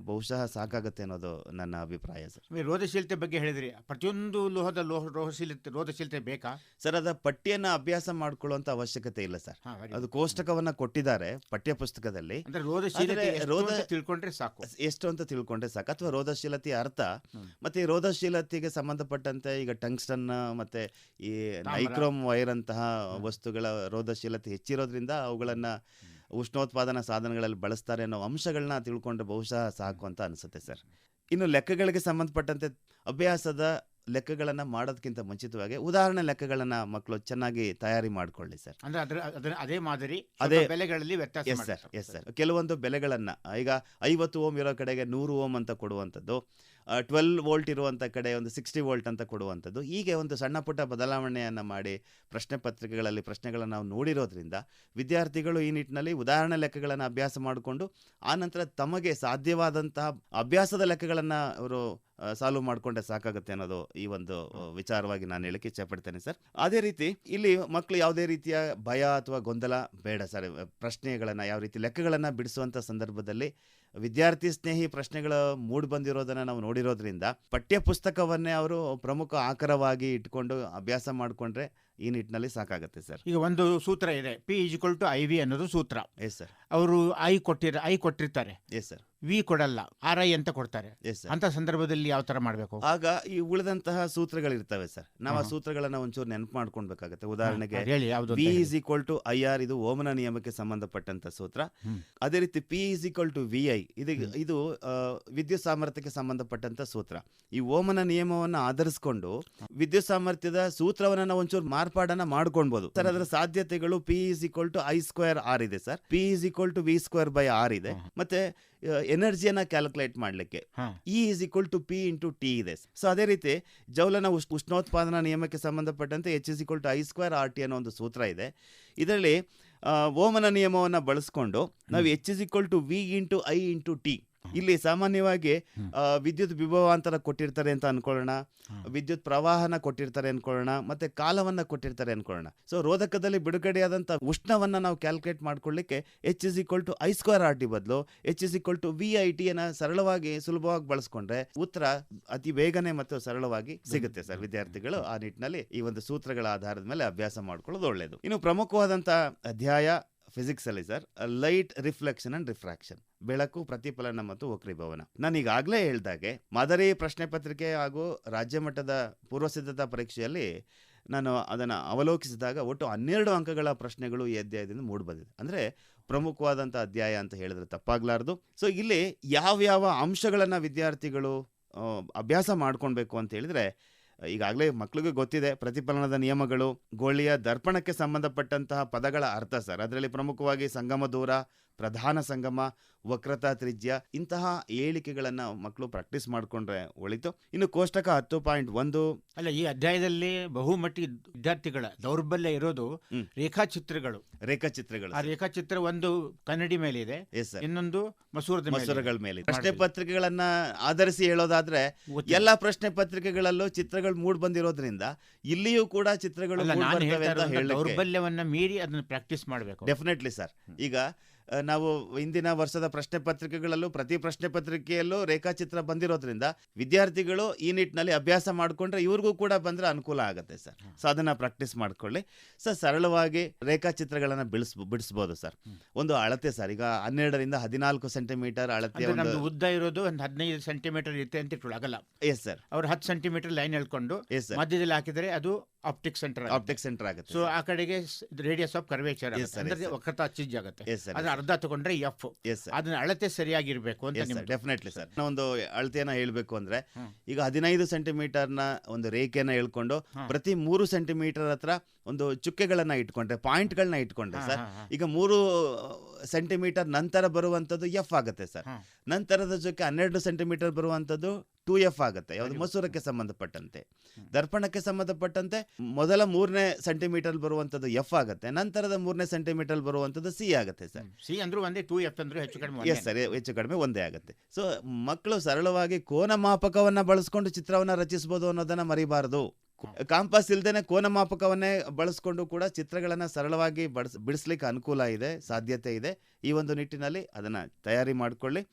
ಬಹುಶಃ ಸಾಕಾಗುತ್ತೆ ಅನ್ನೋದು ನನ್ನ ಅಭಿಪ್ರಾಯ ಸರ್. ರೋಧಶೀಲತೆ ಬಗ್ಗೆ ಹೇಳಿದ್ರಿ. ಪ್ರತಿಯೊಂದು ಲೋಹದ ರೋಧಶೀಲತೆ ಬೇಕಾ ಸರ್? ಅದ ಪಟ್ಟಿಯನ್ನು ಅಭ್ಯಾಸ ಮಾಡ್ಕೊಳ್ಳುವಂತ ಅವಶ್ಯಕತೆ ಇಲ್ಲ ಸರ್. ಅದು ಕೋಷ್ಟಕವನ್ನ ಕೊಟ್ಟಿದ್ದಾರೆ ಪಠ್ಯ ಪುಸ್ತಕದಲ್ಲಿ. ತಿಳ್ಕೊಂಡ್ರೆ ಸಾಕು, ಎಷ್ಟು ಅಂತ ತಿಳ್ಕೊಂಡ್ರೆ ಸಾಕು. ಅಥವಾ ರೋಧಶೀಲತೆಯ ಅರ್ಥ ಮತ್ತೆ ಈ ರೋಧಶೀಲತೆಗೆ ಸಂಬಂಧಪಟ್ಟಂತೆ ಈಗ ಟಂಗ್ಸ್ಟನ್ ಮತ್ತೆ ಈ ನೈಕ್ರೋಮ್ ವೈರ್ ಅಂತಹ ವಸ್ತುಗಳ ರೋಧಶೀಲತೆ ಹೆಚ್ಚಿರೋದ್ರಿಂದ ಅವುಗಳನ್ನ ಉಷ್ಣೋತ್ಪಾದನಾ ಸಾಧನಗಳಲ್ಲಿ ಬಳಸ್ತಾರೆ ಅನ್ನೋ ಅಂಶಗಳನ್ನ ತಿಳ್ಕೊಂಡ್ರೆ ಬಹುಶಃ ಸಾಕು ಅಂತ ಅನಿಸುತ್ತೆ ಸರ್. ಇನ್ನು ಲೆಕ್ಕಗಳಿಗೆ ಸಂಬಂಧಪಟ್ಟಂತೆ ಅಭ್ಯಾಸದ ಲೆಕ್ಕಗಳನ್ನ ಮಾಡೋದಕ್ಕಿಂತ ಮುಂಚಿತವಾಗಿ ಉದಾಹರಣೆ ಲೆಕ್ಕಗಳನ್ನ ಮಕ್ಕಳು ಚೆನ್ನಾಗಿ ತಯಾರಿ ಮಾಡ್ಕೊಳ್ಳಿ ಸರ್. ಅದೇ ಮಾದರಿ ಬೆಲೆಗಳಲ್ಲಿ ವ್ಯತ್ಯಾಸ. Yes sir. ಕೆಲವೊಂದು ಬೆಲೆಗಳನ್ನ ಈಗ 50 ಓಮ್ ಇರೋ ಕಡೆಗೆ 100 ಓಮ್ ಅಂತ ಕೊಡುವಂಥದ್ದು, 12 ವೋಲ್ಟ್ ಇರುವಂಥ ಕಡೆ ಒಂದು 60 ವೋಲ್ಟ್ ಅಂತ ಕೊಡುವಂಥದ್ದು, ಹೀಗೆ ಒಂದು ಸಣ್ಣ ಪುಟ್ಟ ಬದಲಾವಣೆಯನ್ನು ಮಾಡಿ ಪ್ರಶ್ನೆ ಪತ್ರಿಕೆಗಳಲ್ಲಿ ಪ್ರಶ್ನೆಗಳನ್ನು ನಾವು ನೋಡಿರೋದ್ರಿಂದ ವಿದ್ಯಾರ್ಥಿಗಳು ಈ ನಿಟ್ಟಿನಲ್ಲಿ ಉದಾಹರಣೆ ಲೆಕ್ಕಗಳನ್ನು ಅಭ್ಯಾಸ ಮಾಡಿಕೊಂಡು ಆನಂತರ ತಮಗೆ ಸಾಧ್ಯವಾದಂತಹ ಅಭ್ಯಾಸದ ಲೆಕ್ಕಗಳನ್ನು ಅವರು ಸಾಲ್ವ್ ಮಾಡಿಕೊಂಡ್ರೆ ಸಾಕಾಗುತ್ತೆ ಅನ್ನೋದು ಈ ಒಂದು ವಿಚಾರವಾಗಿ ನಾನು ಹೇಳಕ್ಕೆ ಇಚ್ಛೆಪಡ್ತೇನೆ ಸರ್. ಅದೇ ರೀತಿ ಇಲ್ಲಿ ಮಕ್ಕಳು ಯಾವುದೇ ರೀತಿಯ ಭಯ ಅಥವಾ ಗೊಂದಲ ಬೇಡ ಸರ್. ಪ್ರಶ್ನೆಗಳನ್ನು ಯಾವ ರೀತಿ ಲೆಕ್ಕಗಳನ್ನು ಬಿಡಿಸುವಂಥ ಸಂದರ್ಭದಲ್ಲಿ ವಿದ್ಯಾರ್ಥಿ ಸ್ನೇಹಿ ಪ್ರಶ್ನೆಗಳು ಮೂಡ್ ಬಂದಿರೋದನ್ನ ನಾವು ನೋಡಿರೋದ್ರಿಂದ ಪಠ್ಯ ಪುಸ್ತಕವನ್ನೇ ಅವರು ಪ್ರಮುಖ ಆಕರವಾಗಿ ಇಟ್ಕೊಂಡು ಅಭ್ಯಾಸ ಮಾಡಿಕೊಂಡ್ರೆ ಈ ನಿಟ್ಟಿನಲ್ಲಿ ಸಾಕಾಗುತ್ತೆ ಸರ್. ಈಗ ಒಂದು ಸೂತ್ರ ಇದೆ, P=IV ಅನ್ನೋದು ಸೂತ್ರ. Yes sir. ಅವರು ಐ ಕೊಟ್ಟಿರ್ತಾರೆ. Yes sir. ವಿ ಕೊಡಲ್ಲ, RI ಅಂತ ಕೊಡ್ತಾರೆ. Yes sir. ಅಂತ ಸಂದರ್ಭದಲ್ಲಿ ಯಾವ ತರ ಮಾಡಬೇಕು? ಆಗ ಈ ಉಳಿದಂತಹ ಸೂತ್ರಗಳಿರ್ತವೆ ಸರ್, ನಾವು ಆ ಸೂತ್ರಗಳನ್ನ ಒಂಚೂರು ನೆನಪು ಮಾಡ್ಕೊಳ್ಬೇಕಾಗತ್ತೆ. ಉದಾಹರಣೆಗೆ V=IR, ಇದು ಓಮನ ನಿಯಮಕ್ಕೆ ಸಂಬಂಧಪಟ್ಟಂತ ಸೂತ್ರ. ಅದೇ ರೀತಿ P=VI, ಇದು ವಿದ್ಯುತ್ ಸಾಮರ್ಥ್ಯಕ್ಕೆ ಸಂಬಂಧಪಟ್ಟಂತ ಸೂತ್ರ. ಈ ಓಮನ ನಿಯಮವನ್ನು ಆಧರಿಸಿಕೊಂಡು ವಿದ್ಯುತ್ ಸಾಮರ್ಥ್ಯದ ಸೂತ್ರವನ್ನ ನಾವು ಒಂಚೂರು ಮಾರ್ಪಾಡನ್ನ ಮಾಡ್ಕೊಳ್ಬಹುದು ಸರ್. ಅದರ ಸಾಧ್ಯತೆಗಳು P=I²R ಇದೆ ಸರ್, P=V²/R ಇದೆ. ಮತ್ತೆ ಎನರ್ಜಿಯನ್ನ ಕ್ಯಾಲ್ಕುಲೇಟ್ ಮಾಡ್ಲಿಕ್ಕೆ E=P×T ಇದೆ. ಸೊ ಅದೇ ರೀತಿ ಜೌಲನ ಉಷ್ಣೋತ್ಪಾದನಾ ನಿಯಮಕ್ಕೆ ಸಂಬಂಧಪಟ್ಟಂತೆ H=I²RT ಅನ್ನೋ ಒಂದು ಸೂತ್ರ ಇದೆ. ಇದರಲ್ಲಿ ಓಮನ ನಿಯಮವನ್ನು ಬಳಸ್ಕೊಂಡು ನಾವು H=V×I×T, ಇಲ್ಲಿ ಸಾಮಾನ್ಯವಾಗಿ ವಿದ್ಯುತ್ ವಿಭವಾಂತರ ಕೊಟ್ಟಿರ್ತಾರೆ ಅಂತ ಅನ್ಕೊಳ್ಳೋಣ, ವಿದ್ಯುತ್ ಪ್ರವಾಹನ ಕೊಟ್ಟಿರ್ತಾರೆ ಅನ್ಕೊಳ್ಳೋಣ, ಮತ್ತೆ ಕಾಲವನ್ನ ಕೊಟ್ಟಿರ್ತಾರೆ ಅನ್ಕೊಳ್ಳೋಣ. ಸೊ ರೋಧಕದಲ್ಲಿ ಬಿಡುಗಡೆಯಾದಂತ ಉಷ್ಣವನ್ನ ನಾವು ಕ್ಯಾಲ್ಕುಲೇಟ್ ಮಾಡ್ಕೊಳ್ಳಿಕ್ಕೆ H=I²RT ಬದಲು H=VIT ಅನ್ನ ಸುಲಭವಾಗಿ ಬಳಸ್ಕೊಂಡ್ರೆ ಉತ್ತರ ಅತಿ ಬೇಗನೆ ಮತ್ತು ಸರಳವಾಗಿ ಸಿಗುತ್ತೆ ಸರ್. ವಿದ್ಯಾರ್ಥಿಗಳು ಆ ನಿಟ್ಟಿನಲ್ಲಿ ಈ ಒಂದು ಸೂತ್ರಗಳ ಆಧಾರದ ಮೇಲೆ ಅಭ್ಯಾಸ ಮಾಡ್ಕೊಳ್ಳೋದು ಒಳ್ಳೆಯದು. ಇನ್ನು ಪ್ರಮುಖವಾದಂತ ಅಧ್ಯಾಯ ಫಿಸಿಕ್ಸ್ ಅಲ್ಲಿ sir, light reflection and refraction, ಬೆಳಕು, ಪ್ರತಿಫಲನ ಮತ್ತು ವಕ್ರೀಭವನ. ನಾನು ಈಗಾಗಲೇ ಹೇಳ್ದಾಗೆ ಮಾದರಿ ಪ್ರಶ್ನೆ ಪತ್ರಿಕೆ ಹಾಗೂ ರಾಜ್ಯ ಮಟ್ಟದ ಪೂರ್ವಸಿದ್ಧತಾ ಪರೀಕ್ಷೆಯಲ್ಲಿ ನಾನು ಅದನ್ನು ಅವಲೋಕಿಸಿದಾಗ ಒಟ್ಟು 12 ಅಂಕಗಳ ಪ್ರಶ್ನೆಗಳು ಈ ಅಧ್ಯಾಯದಿಂದ ಮೂಡಿಬಂದಿದೆ. ಅಂದರೆ ಪ್ರಮುಖವಾದಂಥ ಅಧ್ಯಾಯ ಅಂತ ಹೇಳಿದ್ರೆ ತಪ್ಪಾಗಲಾರದು. ಸೊ ಇಲ್ಲಿ ಯಾವ್ಯಾವ ಅಂಶಗಳನ್ನು ವಿದ್ಯಾರ್ಥಿಗಳು ಅಭ್ಯಾಸ ಮಾಡ್ಕೊಳ್ಬೇಕು ಅಂತ ಹೇಳಿದ್ರೆ ಈಗಾಗಲೇ ಮಕ್ಳಿಗೂ ಗೊತ್ತಿದೆ ಪ್ರತಿಫಲನದ ನಿಯಮಗಳು, ಗೋಳಿಯ ದರ್ಪಣಕ್ಕೆ ಸಂಬಂಧಪಟ್ಟಂತಹ ಪದಗಳ ಅರ್ಥ ಸರ್. ಅದರಲ್ಲಿ ಪ್ರಮುಖವಾಗಿ ಸಂಗಮ ದೂರ, ಪ್ರಧಾನ ಸಂಗಮ, ವಕ್ರತಾ ತ್ರಿಜ್ಯ, ಇಂತಹ ಹೇಳಿಕೆಗಳನ್ನು ಮಕ್ಕಳು ಪ್ರಾಕ್ಟೀಸ್ ಮಾಡಿಕೊಂಡ್ರೆ ಒಳಿತು. ಇನ್ನು ಕೋಷ್ಟಕ 10.1 ಅಲ್ಲ, ಈ ಅಧ್ಯಾಯದಲ್ಲಿ ಬಹುಮಟ್ಟಿಗೆ ವಿದ್ಯಾರ್ಥಿಗಳ ದೌರ್ಬಲ್ಯ ಇರೋದು ರೇಖಾಚಿತ್ರಗಳು. ರೇಖಾಚಿತ್ರಗಳು, ಆ ರೇಖಾಚಿತ್ರ ಒಂದು ಕನ್ನಡಿ ಮೇಲೆ ಇದೆ, ಎಸ್ ಸರ್, ಇನ್ನೊಂದು ಮಸೂರಗಳ ಮೇಲೆ. ಪ್ರಶ್ನೆ ಪತ್ರಿಕೆಗಳನ್ನ ಆಧರಿಸಿ ಹೇಳೋದಾದ್ರೆ ಎಲ್ಲಾ ಪ್ರಶ್ನೆ ಪತ್ರಿಕೆಗಳಲ್ಲೂ ಚಿತ್ರಗಳು ಮೂಡ್ ಬಂದಿರೋದ್ರಿಂದ ಇಲ್ಲಿಯೂ ಕೂಡ ಚಿತ್ರಗಳು ಮೂಡ್ ಬರ್ತವೆ ಅಂತ ಹೇಳಲಿಕ್ಕೆ ದೌರ್ಬಲ್ಯವನ್ನ ಮೀರಿ ಅದನ್ನ ಪ್ರಾಕ್ಟೀಸ್ ಮಾಡಬೇಕು. Definitely sir. ಈಗ ನಾವು ಹಿಂದಿನ ವರ್ಷದ ಪ್ರಶ್ನೆ ಪತ್ರಿಕೆಗಳಲ್ಲೂ ಪ್ರತಿ ಪ್ರಶ್ನೆ ಪತ್ರಿಕೆಯಲ್ಲೂ ರೇಖಾಚಿತ್ರ ಬಂದಿರೋದ್ರಿಂದ ವಿದ್ಯಾರ್ಥಿಗಳು ಈ ನಿಟ್ಟಿನಲ್ಲಿ ಅಭ್ಯಾಸ ಮಾಡಿಕೊಂಡ್ರೆ ಇವ್ರಿಗೂ ಕೂಡ ಬಂದ್ರೆ ಅನುಕೂಲ ಆಗುತ್ತೆ ಸರ್. ಸೊ ಅದನ್ನ ಪ್ರಾಕ್ಟೀಸ್ ಮಾಡ್ಕೊಳ್ಳಿ ಸರ್. ಸರಳವಾಗಿ ರೇಖಾಚಿತ್ರಗಳನ್ನ ಬಿಡಿಸ್ಬೋದು ಸರ್. ಒಂದು ಅಳತೆ ಸರ್, ಈಗ 12ರಿಂದ 14 ಸೆಂಟಿಮೀಟರ್ ಅಳತೆ, ನಮ್ದು ಉದ್ದ ಇರೋದು ಒಂದು 15 ಸೆಂಟಿಮೀಟರ್ ಇರುತ್ತೆ ಅಂತ ಇಟ್ಕೊಳ್ಳಿ, ಆಗಲ್ಲ. Yes sir. ಅವ್ರು 10 ಸೆಂಟಿಮೀಟರ್ ಲೈನ್ ಹೇಳ್ಕೊಂಡು ಮಧ್ಯದಲ್ಲಿ ಹಾಕಿದರೆ ಅದು ಆಪ್ಟಿಕ್ ಸೆಂಟರ್ ಆಗುತ್ತೆ. ಸೊ ಆ ಕಡೆಗೆ ರೇಡಿಯಸ್ ಆಫ್ ಕರ್ವೇಚರ್ ಅಂದ್ರೆ ವಕ್ರತಾ ತ್ರಿಜ್ಯ ಆಗುತ್ತೆ. ಅದ್ರ ಅರ್ಧ ತಗೊಂಡ್ರೆ ಎಫ್. ಅದನ್ನ ಅಳತೆ ಸರಿಯಾಗಿರ್ಬೇಕು ಅಂತ. Definitely sir. ಒಂದು ಅಳತೆಯನ್ನ ಹೇಳ್ಬೇಕು ಅಂದ್ರೆ ಈಗ 15 ಸೆಂಟಿಮೀಟರ್ನ ಒಂದು ರೇಖೆಯನ್ನ ಹೇಳ್ಕೊಂಡು ಪ್ರತಿ 3 ಸೆಂಟಿಮೀಟರ್ ಹತ್ರ ಒಂದು ಚುಕ್ಕೆಗಳನ್ನ ಇಟ್ಕೊಂಡ್ರೆ, ಪಾಯಿಂಟ್ಗಳನ್ನ ಇಟ್ಕೊಂಡ್ರೆ ಸರ್, ಈಗ 3 ಸೆಂಟಿಮೀಟರ್ ನಂತರ ಬರುವಂತದ್ದು ಎಫ್ ಆಗುತ್ತೆ ಸರ್. ನಂತರದ ಚುಕ್ಕೆ 12 ಸೆಂಟಿಮೀಟರ್ ಬರುವಂತದ್ದು 2F ಆಗುತ್ತೆ. ಯಾವುದು ಮಸೂರಕ್ಕೆ ಸಂಬಂಧಪಟ್ಟಂತೆ. ದರ್ಪಣಕ್ಕೆ ಸಂಬಂಧಪಟ್ಟಂತೆ ಮೊದಲ 3ನೇ ಸೆಂಟಿಮೀಟರ್ ಬರುವಂತದ್ದು ಎಫ್ ಆಗುತ್ತೆ, ನಂತರದ 3ನೇ ಸೆಂಟಿಮೀಟರ್ ಬರುವಂತದ್ದು ಸಿ ಆಗುತ್ತೆ ಸರ್. ಸಿ ಅಂದ್ರೂ ಒಂದೇ, 2F ಅಂದ್ರೂ ಹೆಚ್ಚು ಕಡಿಮೆ. ಎಸ್ ಸರ್, ಹೆಚ್ಚು ಕಡಿಮೆ ಒಂದೇ ಆಗುತ್ತೆ. ಸೊ ಮಕ್ಕಳು ಸರಳವಾಗಿ ಕೋನ ಮಾಪಕವನ್ನ ಬಳಸ್ಕೊಂಡು ಚಿತ್ರವನ್ನ ರಚಿಸಬಹುದು ಅನ್ನೋದನ್ನ ಮರಿಬಾರದು. ಕಾಂಪಾಸ್ ಇಲ್ದೇನೆ ಕೋನ ಮಾಪಕವನ್ನೇ ಬಳಸ್ಕೊಂಡು ಕೂಡ ಚಿತ್ರಗಳನ್ನ ಸರಳವಾಗಿ ಬಿಡಿಸ್ಲಿಕ್ಕೆ ಅನುಕೂಲ ಇದೆ, ಸಾಧ್ಯತೆ ಇದೆ. ಈ ಒಂದು ನಿಟ್ಟಿನಲ್ಲಿ ಅದನ್ನ ತಯಾರಿ ಮಾಡಿಕೊಳ್ಳಿ.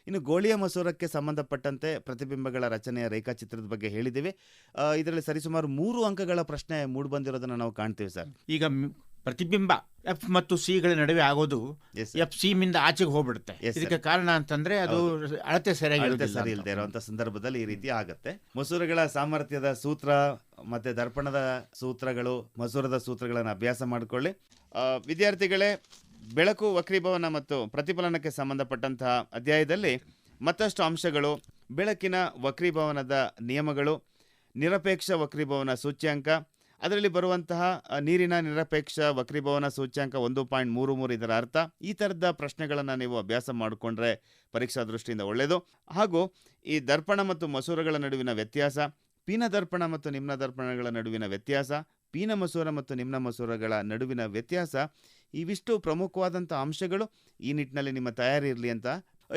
ಇನ್ನು ಗೋಳಿಯ ಮಸೂರಕ್ಕೆ ಸಂಬಂಧಪಟ್ಟಂತೆ ಪ್ರತಿಬಿಂಬಗಳ ರಚನೆಯ ರೇಖಾಚಿತ್ರದ ಬಗ್ಗೆ ಹೇಳಿದ್ದೀವಿ. ಇದರಲ್ಲಿ ಸರಿಸುಮಾರು 3 ಅಂಕಗಳ ಪ್ರಶ್ನೆ ಮೂಡಿಬಂದಿರೋದನ್ನ ನಾವು ಕಾಣ್ತೀವಿ ಸರ್. ಈಗ ಪ್ರತಿಬಿಂಬ ಎಫ್ ಮತ್ತು ಸಿ ಗಳ ನಡುವೆ ಆಗೋದು ಎಫ್ ಸಿ ಮಿಂದ ಆಚೆಗೆ ಹೋಗ್ಬಿಡುತ್ತೆ. ಇದಕ್ಕೆ ಕಾರಣ ಅಂತಂದ್ರೆ ಅದು ಅಳತೆ ಸರಿ ಇಲ್ಲದೆ ಇರುವಂತ ಸಂದರ್ಭದಲ್ಲಿ ಈ ರೀತಿ ಆಗುತ್ತೆ. ಮಸೂರಗಳ ಸಾಮರ್ಥ್ಯದ ಸೂತ್ರ ಮತ್ತೆ ದರ್ಪಣದ ಸೂತ್ರಗಳು, ಮಸೂರದ ಸೂತ್ರಗಳನ್ನು ಅಭ್ಯಾಸ ಮಾಡಿಕೊಳ್ಳಿ. ವಿದ್ಯಾರ್ಥಿಗಳೇ, ಬೆಳಕು, ವಕ್ರೀಭವನ ಮತ್ತು ಪ್ರತಿಫಲನಕ್ಕೆ ಸಂಬಂಧಪಟ್ಟಂತಹ ಅಧ್ಯಾಯದಲ್ಲಿ ಮತ್ತಷ್ಟು ಅಂಶಗಳು, ಬೆಳಕಿನ ವಕ್ರೀಭವನದ ನಿಯಮಗಳು, ನಿರಪೇಕ್ಷ ವಕ್ರೀಭವನ ಸೂಚ್ಯಾಂಕ, ಅದರಲ್ಲಿ ಬರುವಂತಹ ನೀರಿನ ನಿರಪೇಕ್ಷ ವಕ್ರೀಭವನ ಸೂಚ್ಯಾಂಕ 1.33, ಇದರ ಅರ್ಥ, ಈ ಥರದ ಪ್ರಶ್ನೆಗಳನ್ನು ನೀವು ಅಭ್ಯಾಸ ಮಾಡಿಕೊಂಡ್ರೆ ಪರೀಕ್ಷಾ ದೃಷ್ಟಿಯಿಂದ ಒಳ್ಳೆಯದು. ಹಾಗೂ ಈ ದರ್ಪಣ ಮತ್ತು ಮಸೂರಗಳ ನಡುವಿನ ವ್ಯತ್ಯಾಸ, ಪೀನ ದರ್ಪಣ ಮತ್ತು ನಿಮ್ನ ದರ್ಪಣಗಳ ನಡುವಿನ ವ್ಯತ್ಯಾಸ, ಪೀನ ಮಸೂರ ಮತ್ತು ನಿಮ್ನ ಮಸೂರಗಳ ನಡುವಿನ ವ್ಯತ್ಯಾಸ, ಇವಿಷ್ಟು ಪ್ರಮುಖವಾದಂಥ ಅಂಶಗಳು ಈ ನಿಟ್ಟಿನಲ್ಲಿ ನಿಮ್ಮ ತಯಾರಿ ಇರಲಿ ಅಂತ.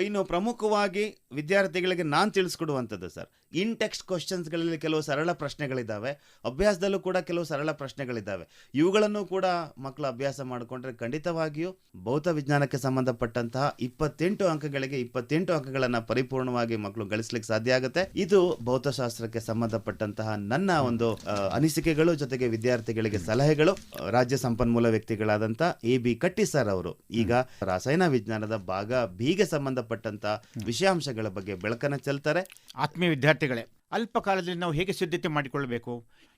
ಇನ್ನು ಪ್ರಮುಖವಾಗಿ ವಿದ್ಯಾರ್ಥಿಗಳಿಗೆ ನಾನು ತಿಳಿಸ್ಕೊಡುವಂಥದ್ದು ಸರ್, ಇನ್ ಟೆಕ್ಸ್ಟ್ ಕ್ವಶನ್ಸ್ಗಳಲ್ಲಿ ಕೆಲವು ಸರಳ ಪ್ರಶ್ನೆಗಳಿದ್ದಾವೆ, ಅಭ್ಯಾಸದಲ್ಲೂ ಕೂಡ ಕೆಲವು ಸರಳ ಪ್ರಶ್ನೆಗಳಿದ್ದಾವೆ. ಇವುಗಳನ್ನು ಕೂಡ ಮಕ್ಕಳು ಅಭ್ಯಾಸ ಮಾಡಿಕೊಂಡ್ರೆ ಖಂಡಿತವಾಗಿಯೂ ಭೌತ ವಿಜ್ಞಾನಕ್ಕೆ ಸಂಬಂಧಪಟ್ಟಂತಹ 28 ಅಂಕಗಳಿಗೆ 28 ಅಂಕಗಳನ್ನು ಪರಿಪೂರ್ಣವಾಗಿ ಮಕ್ಕಳು ಗಳಿಸ್ಲಿಕ್ಕೆ ಸಾಧ್ಯ ಆಗುತ್ತೆ. ಇದು ಭೌತಶಾಸ್ತ್ರಕ್ಕೆ ಸಂಬಂಧಪಟ್ಟಂತಹ ನನ್ನ ಒಂದು ಅನಿಸಿಕೆಗಳು, ಜೊತೆಗೆ ವಿದ್ಯಾರ್ಥಿಗಳಿಗೆ ಸಲಹೆಗಳು. ರಾಜ್ಯ ಸಂಪನ್ಮೂಲ ವ್ಯಕ್ತಿಗಳಾದಂಥ AB ಕಟ್ಟಿ ಸರ್ ಅವರು ಈಗ ರಾಸಾಯನ ವಿಜ್ಞಾನದ ಭಾಗ ಬಿಗೆ ಸಂಬಂಧಪಟ್ಟಂತ ವಿಷಯಾಂಶಗಳ ಬಗ್ಗೆ ಬೆಳಕನ್ನು ಚೆಲ್ತಾರೆ. ಆತ್ಮೀಯ ವಿದ್ಯಾರ್ಥಿಗಳೇ, ಅಲ್ಪ ಕಾಲದಲ್ಲಿ ನಾವು ಹೇಗೆ ಸಿದ್ಧತೆ ಮಾಡಿಕೊಳ್ಳಬೇಕು?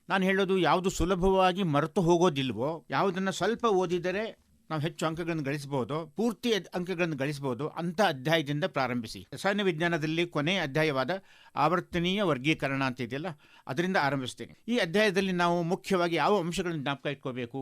ನಾನು ಹೇಳೋದು, ಯಾವುದು ಸುಲಭವಾಗಿ ಮರೆತು ಹೋಗೋದಿಲ್ವೋ, ಯಾವುದನ್ನು ಸ್ವಲ್ಪ ಓದಿದರೆ ನಾವು ಹೆಚ್ಚು ಅಂಕಗಳನ್ನು ಗಳಿಸಬಹುದು, ಪೂರ್ತಿ ಅಂಕಗಳನ್ನು ಗಳಿಸಬಹುದು, ಅಂತ ಅಧ್ಯಾಯದಿಂದ ಪ್ರಾರಂಭಿಸಿ. ರಸಾಯನ ವಿಜ್ಞಾನದಲ್ಲಿ ಕೊನೆಯ ಅಧ್ಯಾಯವಾದ ಆವರ್ತನೀಯ ವರ್ಗೀಕರಣ ಅಂತ ಇದೆಯಲ್ಲ, ಅದರಿಂದ ಆರಂಭಿಸ್ತೇನೆ. ಈ ಅಧ್ಯಾಯದಲ್ಲಿ ನಾವು ಮುಖ್ಯವಾಗಿ ಯಾವ ಅಂಶಗಳನ್ನು ಜ್ಞಾಪಕ ಇಟ್ಕೋಬೇಕು?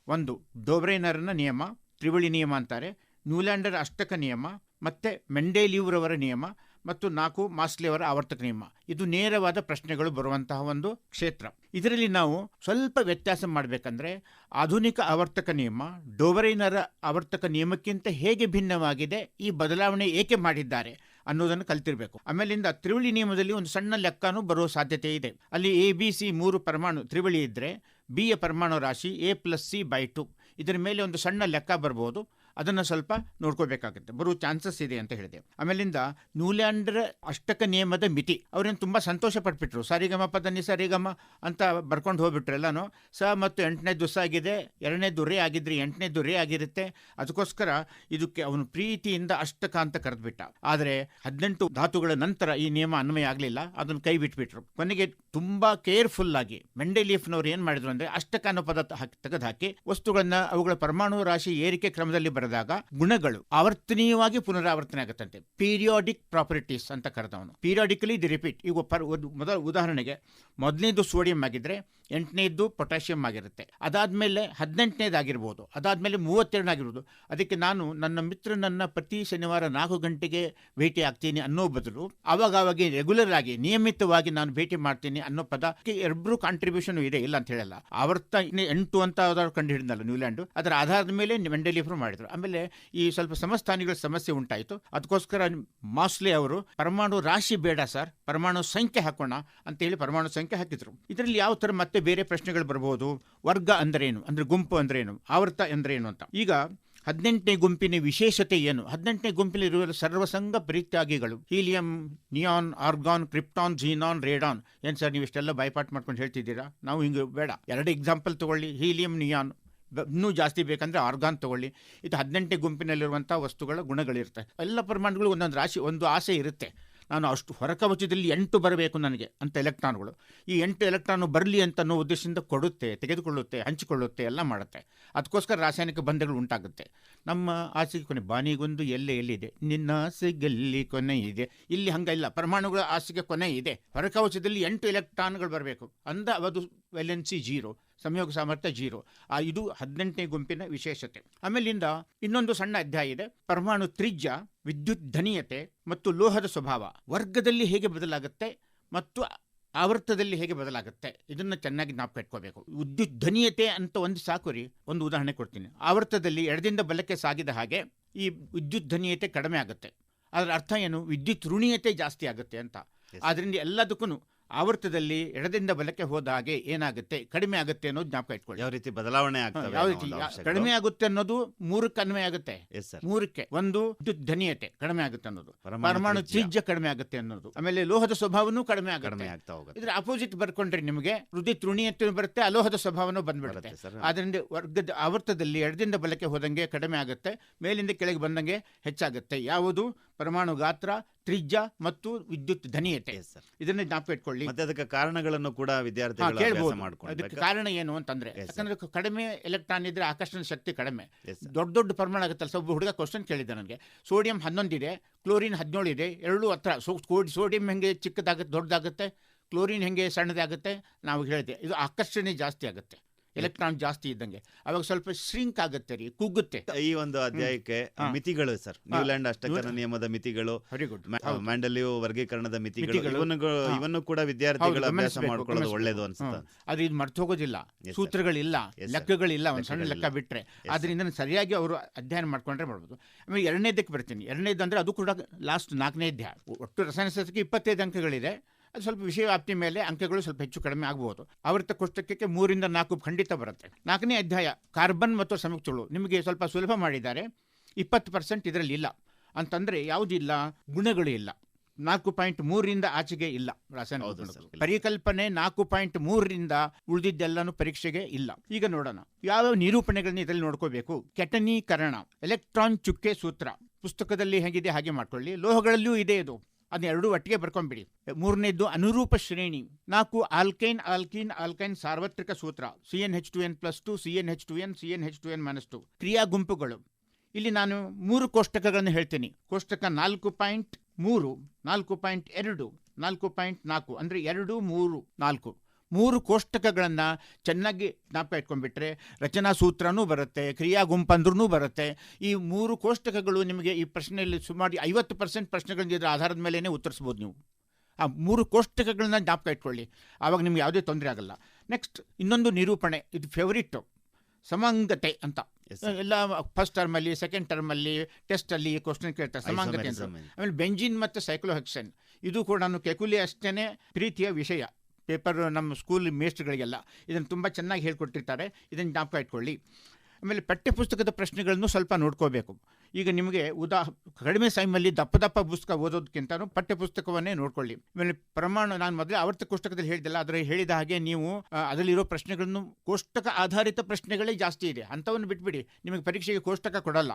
1, ಡೋಬ್ರೈನರ್ನ ನಿಯಮ, ತ್ರಿವಳಿ ನಿಯಮ ಅಂತಾರೆ, ನ್ಯೂಲ್ಯಾಂಡರ್ ಅಷ್ಟಕ ನಿಯಮ, ಮತ್ತು ಮೆಂಡೆಲೀವ್ರವರ ನಿಯಮ, ಮತ್ತು 4 ಮಾಸ್ಲೆಯವರ ಆವರ್ತಕ ನಿಯಮ. ಇದು ನೇರವಾದ ಪ್ರಶ್ನೆಗಳು ಬರುವಂತಹ ಒಂದು ಕ್ಷೇತ್ರ. ಇದರಲ್ಲಿ ನಾವು ಸ್ವಲ್ಪ ವ್ಯತ್ಯಾಸ ಮಾಡಬೇಕಂದ್ರೆ, ಆಧುನಿಕ ಆವರ್ತಕ ನಿಯಮ ಡೋಬರೈನರ ಆವರ್ತಕ ನಿಯಮಕ್ಕಿಂತ ಹೇಗೆ ಭಿನ್ನವಾಗಿದೆ, ಈ ಬದಲಾವಣೆ ಏಕೆ ಮಾಡಿದ್ದಾರೆ ಅನ್ನೋದನ್ನು ಕಲ್ತಿರ್ಬೇಕು. ಆಮೇಲಿಂದ ತ್ರಿವಳಿ ನಿಯಮದಲ್ಲಿ ಒಂದು ಸಣ್ಣ ಲೆಕ್ಕನೂ ಬರುವ ಸಾಧ್ಯತೆ ಇದೆ. ಅಲ್ಲಿ ABC 3 ಪರಮಾಣು ತ್ರಿವಳಿ ಇದ್ದರೆ B ಯ ಪರಮಾಣು ರಾಶಿ A+C/2, ಇದರ ಮೇಲೆ ಒಂದು ಸಣ್ಣ ಲೆಕ್ಕ ಬರ್ಬೋದು. ಅದನ್ನು ಸ್ವಲ್ಪ ನೋಡ್ಕೋಬೇಕಾಗುತ್ತೆ, ಬರುವ ಚಾನ್ಸಸ್ ಇದೆ ಅಂತ ಹೇಳಿದೆ. ಆಮೇಲಿಂದ ನ್ಯೂಲ್ಯಾಂಡರ್ ಅಷ್ಟಕ ನಿಯಮದ ಮಿತಿ, ಅವ್ರೇನು ತುಂಬ ಸಂತೋಷ ಪಟ್ಬಿಟ್ರು. ಸರಿಗಮ ಪದನಿ ಸರಿಗಮ ಅಂತ ಬರ್ಕೊಂಡು ಹೋಗ್ಬಿಟ್ರು ಎಲ್ಲನೂ. ಸ ಮತ್ತು 8ನೇದು ಸ ಆಗಿದೆ, 2ನೇದು ರೇ ಆಗಿದ್ರೆ 8ನೇದು ರೇ ಆಗಿರುತ್ತೆ. ಅದಕ್ಕೋಸ್ಕರ ಇದಕ್ಕೆ ಅವನು ಪ್ರೀತಿಯಿಂದ ಅಷ್ಟಕ ಅಂತ ಕರೆದ್ಬಿಟ್ಟ. ಆದರೆ 18 ಧಾತುಗಳ ನಂತರ ಈ ನಿಯಮ ಅನ್ವಯ ಆಗಲಿಲ್ಲ, ಅದನ್ನು ಕೈ ಬಿಟ್ಬಿಟ್ರು. ಕೊನೆಗೆ ತುಂಬ ಕೇರ್ಫುಲ್ ಆಗಿ ಮೆಂಡೆಲೀಫ್ನವ್ರು ಏನು ಮಾಡಿದ್ರು ಅಂದರೆ, ಅಷ್ಟಕ ಅನ್ನೋ ಪದ ತೆಗೆದು ಹಾಕಿ ವಸ್ತುಗಳನ್ನ ಅವುಗಳ ಪರಮಾಣು ರಾಶಿ ಏರಿಕೆ ಕ್ರಮದಲ್ಲಿ ಬರೆದಾಗ ಗುಣಗಳು ಆವರ್ತನೀಯವಾಗಿ ಪುನರಾವರ್ತನೆ ಆಗುತ್ತಂತೆ. ಪೀರಿಯಾಡಿಕ್ ಪ್ರಾಪರ್ಟೀಸ್ ಅಂತ ಕರೆದವನು. Periodically the repeat. ಈಗ ಮೊದಲ ಉದಾಹರಣೆಗೆ ಮೊದಲನೇದು ಸೋಡಿಯಂ ಆಗಿದ್ರೆ 8ನೇದು ಪೊಟ್ಯಾಷಿಯಂ ಆಗಿರುತ್ತೆ. ಅದಾದ್ಮೇಲೆ 18ನೇದಾಗಿರ್ಬೋದು, ಅದಾದ್ಮೇಲೆ 32 ಆಗಿರ್ಬೋದು. ಅದಕ್ಕೆ ನಾನು ನನ್ನ ಮಿತ್ರನನ್ನ ಪ್ರತಿ ಶನಿವಾರ 4 ಗಂಟೆಗೆ ಭೇಟಿ ಆಗ್ತೀನಿ ಅನ್ನೋ ಬದಲು ಅವಾಗವಾಗ ರೆಗ್ಯುಲರ್ ಆಗಿ ನಿಯಮಿತವಾಗಿ ನಾನು ಭೇಟಿ ಮಾಡ್ತೀನಿ ಅನ್ನೋ ಪದಕ್ಕೆ ಎರಡೂ ಕಾಂಟ್ರಿಬ್ಯೂಷನ್ ಇದೆ, ಇಲ್ಲ ಅಂತ ಹೇಳಲ್ಲ. ಆವರ್ತ 8 ಅಂತ ಕಂಡು ಹಿಡಿದಲ್ಲ ನ್ಯೂಲ್ಯಾಂಡ್, ಅದರ ಆಧಾರದ ಮೇಲೆ ಮೆಂಡೆಲಿಫರ್ ಮಾಡಿದ್ರು. ಆಮೇಲೆ ಈ ಸ್ವಲ್ಪ ಸಮಸ್ಥಾನಿಗಳ ಸಮಸ್ಯೆ ಉಂಟಾಯಿತು. ಅದಕ್ಕೋಸ್ಕರ ಮಾಸ್ಲೆ ಅವರು ಪರಮಾಣು ರಾಶಿ ಬೇಡ ಸರ್, ಪರಮಾಣು ಸಂಖ್ಯೆ ಹಾಕೋಣ ಅಂತ ಹೇಳಿ ಪರಮಾಣು ಸಂಖ್ಯೆ ಹಾಕಿದ್ರು. ಇದರಲ್ಲಿ ಯಾವ ತರ ಮತ್ತೆ ಬೇರೆ ಪ್ರಶ್ನೆಗಳು ಬರಬಹುದು. ವರ್ಗ ಅಂದ್ರೇನು, ಅಂದ್ರೆ ಗುಂಪು ಅಂದ್ರೇನು, ಆವರ್ತ ಅಂದ್ರೇನು ಅಂತ. ಈಗ 18ನೇ ಗುಂಪಿನ ವಿಶೇಷತೆ ಏನು? 18ನೇ ಗುಂಪಿನಲ್ಲಿರುವ ಸರ್ವಸಂಗ ಪರಿತ್ಯಾಗಿಗಳು helium, neon, argon, krypton, xenon, radon. ಏನ್ ಸರ್ ನೀವು ಇಷ್ಟೆಲ್ಲ ಬೈಪಾಟ್ ಮಾಡ್ಕೊಂಡು ಹೇಳ್ತಿದ್ದೀರಾ? ನಾವು ಹಿಂಗೆ ಬೇಡ. 2 ಎಕ್ಸಾಂಪಲ್ ತಗೊಳ್ಳಿ, ಹೀಲಿಯಂ, ನಿಯಾನ್. ಇನ್ನೂ ಜಾಸ್ತಿ ಬೇಕಂದ್ರೆ ಆರ್ಗಾನ್ ತಗೊಳ್ಳಿ. ಇದು 18ನೇ ಗುಂಪಿನಲ್ಲಿರುವಂತಹ ವಸ್ತುಗಳ ಗುಣಗಳಿರುತ್ತೆ. ಎಲ್ಲ ಪರಮಾಣುಗಳು ಒಂದೊಂದು ರಾಶಿ, ಒಂದು ಆಸೆ ಇರುತ್ತೆ. ನಾನು ಅಷ್ಟು ಹೊರಕವಚದಲ್ಲಿ 8 ಬರಬೇಕು ನನಗೆ ಅಂತ ಎಲೆಕ್ಟ್ರಾನ್ಗಳು. ಈ 8 ಎಲೆಕ್ಟ್ರಾನ್ ಬರಲಿ ಅಂತ ಅನ್ನೋ ಉದ್ದೇಶದಿಂದ ಕೊಡುತ್ತೆ, ತೆಗೆದುಕೊಳ್ಳುತ್ತೆ, ಹಂಚಿಕೊಳ್ಳುತ್ತೆ, ಎಲ್ಲ ಮಾಡುತ್ತೆ. ಅದಕ್ಕೋಸ್ಕರ ರಾಸಾಯನಿಕ ಬಂಧಗಳು ಉಂಟಾಗುತ್ತೆ. ನಮ್ಮ ಆಸೆಗೆ ಕೊನೆ, ಬಾನಿಗೊಂದು ಎಲ್ಲಿದೆ, ನಿನ್ನ ಆಸೆಗೆಲ್ಲಿ ಕೊನೆ ಇದೆ. ಇಲ್ಲಿ ಹಂಗಿಲ್ಲ, ಪರಮಾಣುಗಳ ಆಸೆಗೆ ಕೊನೆ ಇದೆ. ಹೊರಕವಚದಲ್ಲಿ 8 ಎಲೆಕ್ಟ್ರಾನ್ಗಳು ಬರಬೇಕು ಅಂದ ಅದು ವೆಲೆನ್ಸಿ 0, ಸಂಯೋಗ ಸಾಮರ್ಥ್ಯ 0. ಇದು 18ನೇ ಗುಂಪಿನ ವಿಶೇಷತೆ. ಆಮೇಲಿಂದ ಇನ್ನೊಂದು ಸಣ್ಣ ಅಧ್ಯಾಯ ಇದೆ. ಪರಮಾಣು ತ್ರಿಜ್ಯ, ವಿದ್ಯುತ್ ಧನೀಯತೆ ಮತ್ತು ಲೋಹದ ಸ್ವಭಾವ ವರ್ಗದಲ್ಲಿ ಹೇಗೆ ಬದಲಾಗುತ್ತೆ ಮತ್ತು ಆವರ್ತದಲ್ಲಿ ಹೇಗೆ ಬದಲಾಗುತ್ತೆ, ಇದನ್ನ ಚೆನ್ನಾಗಿ ಜ್ಞಾಪಕ ಇಟ್ಕೋಬೇಕು. ವಿದ್ಯುತ್ ಧನೀಯತೆ ಅಂತ ಒಂದು ಸಾಕುರಿ, ಒಂದು ಉದಾಹರಣೆ ಕೊಡ್ತೀನಿ. ಆವರ್ತದಲ್ಲಿ ಎಡದಿಂದ ಬಲಕ್ಕೆ ಸಾಗಿದ ಹಾಗೆ ಈ ವಿದ್ಯುತ್ ಧನೀಯತೆ ಕಡಿಮೆ ಆಗುತ್ತೆ. ಅದರ ಅರ್ಥ ಏನು? ವಿದ್ಯುತ್ ಋಣೀಯತೆ ಜಾಸ್ತಿ ಆಗುತ್ತೆ ಅಂತ. ಆದ್ರಿಂದ ಎಲ್ಲದಕ್ಕೂ ಆವರ್ತದಲ್ಲಿ ಎಡದಿಂದ ಬಲಕ್ಕೆ ಹೋದ ಹಾಗೆ ಏನಾಗುತ್ತೆ, ಕಡಿಮೆ ಆಗುತ್ತೆ ಅನ್ನೋದು ಜ್ಞಾಪಕ ಇಟ್ಕೊಳ್ಳಿ. ಯಾವ ರೀತಿ ಬದಲಾವಣೆ ಆಗ್ತವೆ, ಯಾವ ರೀತಿ ಕಡಿಮೆ ಆಗುತ್ತೆ ಅನ್ನೋದು 3ಕ್ಕೆ ಕಡಿಮೆ ಆಗುತ್ತೆ. 3ಕ್ಕೆ ಒಂದು ವಿದ್ಯುತ್ ಧನೀಯತೆ ಕಡಿಮೆ ಆಗುತ್ತೆ ಅನ್ನೋದು, ಪರಮಾಣು ತ್ರಿಜ್ಯ ಕಡಿಮೆ ಆಗುತ್ತೆ ಅನ್ನೋದು, ಆಮೇಲೆ ಲೋಹದ ಸ್ವಭಾವನೂ ಕಡಿಮೆ ಆಗುತ್ತೆ. ಇದ್ರ ಅಪೋಸಿಟ್ ಬರ್ಕೊಂಡ್ರೆ ನಿಮಗೆ ವಿದ್ಯುತ್ ಋಣೀಯತೆ ಬರುತ್ತೆ, ಅಲೋಹದ ಸ್ವಭಾವನೂ ಬಂದ್ಬಿಡುತ್ತೆ. ಆದ್ರಿಂದ ವರ್ಗದ ಆವರ್ತದಲ್ಲಿ ಎಡದಿಂದ ಬಲಕ್ಕೆ ಹೋದಂಗೆ ಕಡಿಮೆ ಆಗುತ್ತೆ, ಮೇಲಿಂದ ಕೆಳಗೆ ಬಂದಂಗೆ ಹೆಚ್ಚಾಗುತ್ತೆ. ಯಾವುದು? ಪರಮಾಣು ಗಾತ್ರ, ತ್ರಿಜ್ಯ ಮತ್ತು ವಿದ್ಯುತ್ ಧನೀಯತೆ. ಇದನ್ನ ಜ್ಞಾಪಕ ಇಟ್ಕೊಳ್ಳಿ. ಮತ್ತೆ ಅದಕ್ಕೆ ಕಾರಣಗಳನ್ನು ಕೂಡ ವಿದ್ಯಾರ್ಥಿಗಳು ಅಭ್ಯಾಸ ಮಾಡ್ಕೊಂಡು. ಅದಕ್ಕೆ ಕಾರಣ ಏನು ಅಂತಂದ್ರೆ, ಯಾಕಂದ್ರೆ ಕಡಿಮೆ ಎಲೆಕ್ಟ್ರಾನ್ ಇದ್ರೆ ಆಕರ್ಷಣ ಶಕ್ತಿ ಕಡಿಮೆ, ದೊಡ್ಡ ಪರಮಾಣು ಆಗುತ್ತಲ್ಲ. ಸ್ವಲ್ಪ ಹುಡುಗ ಕ್ವಶನ್ ಕೇಳಿದ್ದೆ ನನಗೆ. ಸೋಡಿಯಂ 11 ಇದೆ, ಕ್ಲೋರಿನ್ 17 ಇದೆ, 2 ಹತ್ರ. ಸೋಡಿಯಂ ಹೆಂಗೆ ಚಿಕ್ಕದಾಗುತ್ತೆ, ದೊಡ್ಡದಾಗುತ್ತೆ, ಕ್ಲೋರಿನ್ ಹೆಂಗೆ ಸಣ್ಣದಾಗುತ್ತೆ. ನಾವು ಹೇಳಿದೆ ಇದು ಆಕರ್ಷಣೆ ಜಾಸ್ತಿ ಆಗುತ್ತೆ, ಎಲೆಕ್ಟ್ರಾನ್ ಜಾಸ್ತಿ ಇದ್ದಂಗೆ. ಅವಾಗ ಸ್ವಲ್ಪ ಶ್ರಿಂಕ್ ಆಗುತ್ತೆ ರೀ, ಕುಗ್ಗುತ್ತೆ. ಈ ಒಂದು ಅಧ್ಯಾಯಕ್ಕೆ ಮಿತಿಗಳು ಸರ್, ನ್ಯೂಲ್ಯಾಂಡ್ ಅಷ್ಟಕನ ನಿಯಮದ ಮಿತಿಗಳು, ಮ್ಯಾಂಡಲಿಯೋ ವರ್ಗೀಕರಣದ ಮಿತಿಗಳು, ಇವನ್ನು ಕೂಡ ವಿದ್ಯಾರ್ಥಿಗಳು ಅಭ್ಯಾಸ ಮಾಡ್ಕೊಳ್ಳೋದು ಒಳ್ಳೇದು ಅನ್ಸುತ್ತೆ. ಅದು ಇದು ಮರ್ತು ಹೋಗೋದಿಲ್ಲ, ಸೂತ್ರಗಳಿಲ್ಲ, ಲೆಕ್ಕಗಳಿಲ್ಲ, ಒಂದು ಸಣ್ಣ ಲೆಕ್ಕ ಬಿಟ್ರೆ. ಆದ್ರಿಂದ ಸರಿಯಾಗಿ ಅವರು ಅಧ್ಯಯನ ಮಾಡ್ಕೊಂಡ್ರೆ ಮಾಡ್ಬೋದು. ಆಮೇಲೆ 2ನೇದಕ್ಕೆ ಬರ್ತೀನಿ. 2ನೇದು ಅಂದ್ರೆ ಅದು ಕೂಡ ಲಾಸ್ಟ್ 4ನೇ ಅಧ್ಯಾಯ. ಒಟ್ಟು ರಸಾಯನಶಾಸ್ತ್ರಕ್ಕೆ 25 ಅಂಕಗಳಿದೆ. ಅದು ಸ್ವಲ್ಪ ವಿಷಯ ವ್ಯಾಪ್ತಿ ಮೇಲೆ ಅಂಕಗಳು ಸ್ವಲ್ಪ ಹೆಚ್ಚು ಕಡಿಮೆ ಆಗಬಹುದು. ಆವರ್ತ ಕೋಷ್ಟಕಕ್ಕೆ 3 ರಿಂದ 4 ಖಂಡಿತ ಬರುತ್ತೆ. 4ನೇ ಅಧ್ಯಾಯ ಕಾರ್ಬನ್ ಮತ್ತು ಸಂಯುಕ್ತಗಳು ನಿಮಗೆ ಸ್ವಲ್ಪ ಸುಲಭ ಮಾಡಿದ್ದಾರೆ. 20% ಇದರಲ್ಲಿ ಇಲ್ಲ ಅಂತಂದ್ರೆ ಯಾವುದಿಲ್ಲ, ಗುಣಗಳು ಇಲ್ಲ. 4.3 ರಿಂದ ಆಚೆಗೆ ಇಲ್ಲ ರಾಸಾಯನಿಕ ಪರಿಕಲ್ಪನೆ. 4.3 ರಿಂದ ಉಳಿದಿದ್ದೆಲ್ಲಾನು ಪರೀಕ್ಷೆಗೆ ಇಲ್ಲ. ಈಗ ನೋಡೋಣ ಯಾವ ನಿರೂಪಣೆಗಳನ್ನ ಇದರಲ್ಲಿ ನೋಡ್ಕೋಬೇಕು. ಕೆಟನೀಕರಣ, ಎಲೆಕ್ಟ್ರಾನ್ ಚುಕ್ಕೆ ಸೂತ್ರ ಪುಸ್ತಕದಲ್ಲಿ ಹೇಗಿದೆ ಹಾಗೆ ಮಾಡ್ಕೊಳ್ಳಿ. ಲೋಹಗಳಲ್ಲಿಯೂ ಇದೆ ಇದು, ಅದನ್ನ 2 ಒಟ್ಟಿಗೆ ಬರ್ಕೊಂಡ್ಬಿಡಿ. 3ನೇದು ಅನುರೂಪ ಶ್ರೇಣಿ. 4 ಆಲ್ಕೈನ್ ಆಲ್ಕೀನ್ ಆಲ್ಕೈನ್ ಸಾರ್ವತ್ರಿಕ ಸೂತ್ರ CnH2n+2 CnH2n CnH2n-2. ಕ್ರಿಯಾ ಗುಂಪುಗಳು. ಇಲ್ಲಿ ನಾನು 3 ಕೋಷ್ಟಕಗಳನ್ನು ಹೇಳ್ತೀನಿ. ಕೋಷ್ಟಕ 4.3, 4.2, 4.4 ಅಂದ್ರೆ 2, 3, 4. 3 ಕೋಷ್ಟಕಗಳನ್ನು ಚೆನ್ನಾಗಿ ಜ್ಞಾಪಕ ಇಟ್ಕೊಂಡ್ಬಿಟ್ರೆ ರಚನಾ ಸೂತ್ರನೂ ಬರುತ್ತೆ, ಕ್ರಿಯಾ ಗುಂಪಂದ್ರೂ ಬರುತ್ತೆ. ಈ 3 ಕೋಷ್ಟಕಗಳು ನಿಮಗೆ ಈ ಪ್ರಶ್ನೆಯಲ್ಲಿ ಸುಮಾರು 50% ಪ್ರಶ್ನೆಗಳಿಂದ ಇದರ ಆಧಾರದ ಮೇಲೇ ಉತ್ತರಿಸ್ಬೋದು ನೀವು. ಆ 3 ಕೋಷ್ಟಕಗಳನ್ನ ಜ್ಞಾಪಕ ಇಟ್ಕೊಳ್ಳಿ, ಆವಾಗ ನಿಮ್ಗೆ ಯಾವುದೇ ತೊಂದರೆ ಆಗಲ್ಲ. ನೆಕ್ಸ್ಟ್ ಇನ್ನೊಂದು ನಿರೂಪಣೆ, ಇದು ಫೇವರಿಟ್, ಸಮಾಂಗತೆ ಅಂತ. ಎಲ್ಲ ಫಸ್ಟ್ ಟರ್ಮಲ್ಲಿ, ಸೆಕೆಂಡ್ ಟರ್ಮಲ್ಲಿ, ಟೆಸ್ಟಲ್ಲಿ ಕ್ವಶನ್ ಕೇಳ್ತಾರೆ ಸಮಾಂಗತೆ ಅಂತ. ಆಮೇಲೆ ಬೆಂಜಿನ್ ಮತ್ತು ಸೈಕ್ಲೋಹೆಕ್ಸೇನ್, ಇದು ಕೂಡ ನಾನು ಕೆಕುಲಿ ಅಷ್ಟೇ ಪ್ರೀತಿಯ ವಿಷಯ. ಪೇಪರ್ ನಮ್ಮ ಸ್ಕೂಲ್ ಮೇಸ್ಟ್ಗಳಿಗೆಲ್ಲ ಇದನ್ನು ತುಂಬ ಚೆನ್ನಾಗಿ ಹೇಳ್ಕೊಟ್ಟಿರ್ತಾರೆ, ಇದನ್ನು ಜ್ಞಾಪಕ ಇಟ್ಕೊಳ್ಳಿ. ಆಮೇಲೆ ಪಠ್ಯಪುಸ್ತಕದ ಪ್ರಶ್ನೆಗಳನ್ನು ಸ್ವಲ್ಪ ನೋಡ್ಕೋಬೇಕು. ಈಗ ನಿಮಗೆ ಕಡಿಮೆ ಟೈಮಲ್ಲಿ ದಪ್ಪ ಪುಸ್ತಕ ಓದೋದಕ್ಕಿಂತ ಪಠ್ಯಪುಸ್ತಕವನ್ನೇ ನೋಡ್ಕೊಳ್ಳಿ. ಆಮೇಲೆ ಪರಮಾಣು, ನಾನು ಮೊದಲೇ ಆವರ್ತ ಕೋಷ್ಟಕದಲ್ಲಿ ಹೇಳಿದೆಲ್ಲ, ಅದರ ಹೇಳಿದ ಹಾಗೆ ನೀವು ಅದರಲ್ಲಿರೋ ಪ್ರಶ್ನೆಗಳನ್ನು ಕೋಷ್ಟಕ ಆಧಾರಿತ ಪ್ರಶ್ನೆಗಳೇ ಜಾಸ್ತಿ ಇದೆ, ಅಂಥವನ್ನು ಬಿಟ್ಬಿಡಿ. ನಿಮಗೆ ಪರೀಕ್ಷೆಗೆ ಕೋಷ್ಟಕ ಕೊಡಲ್ಲ,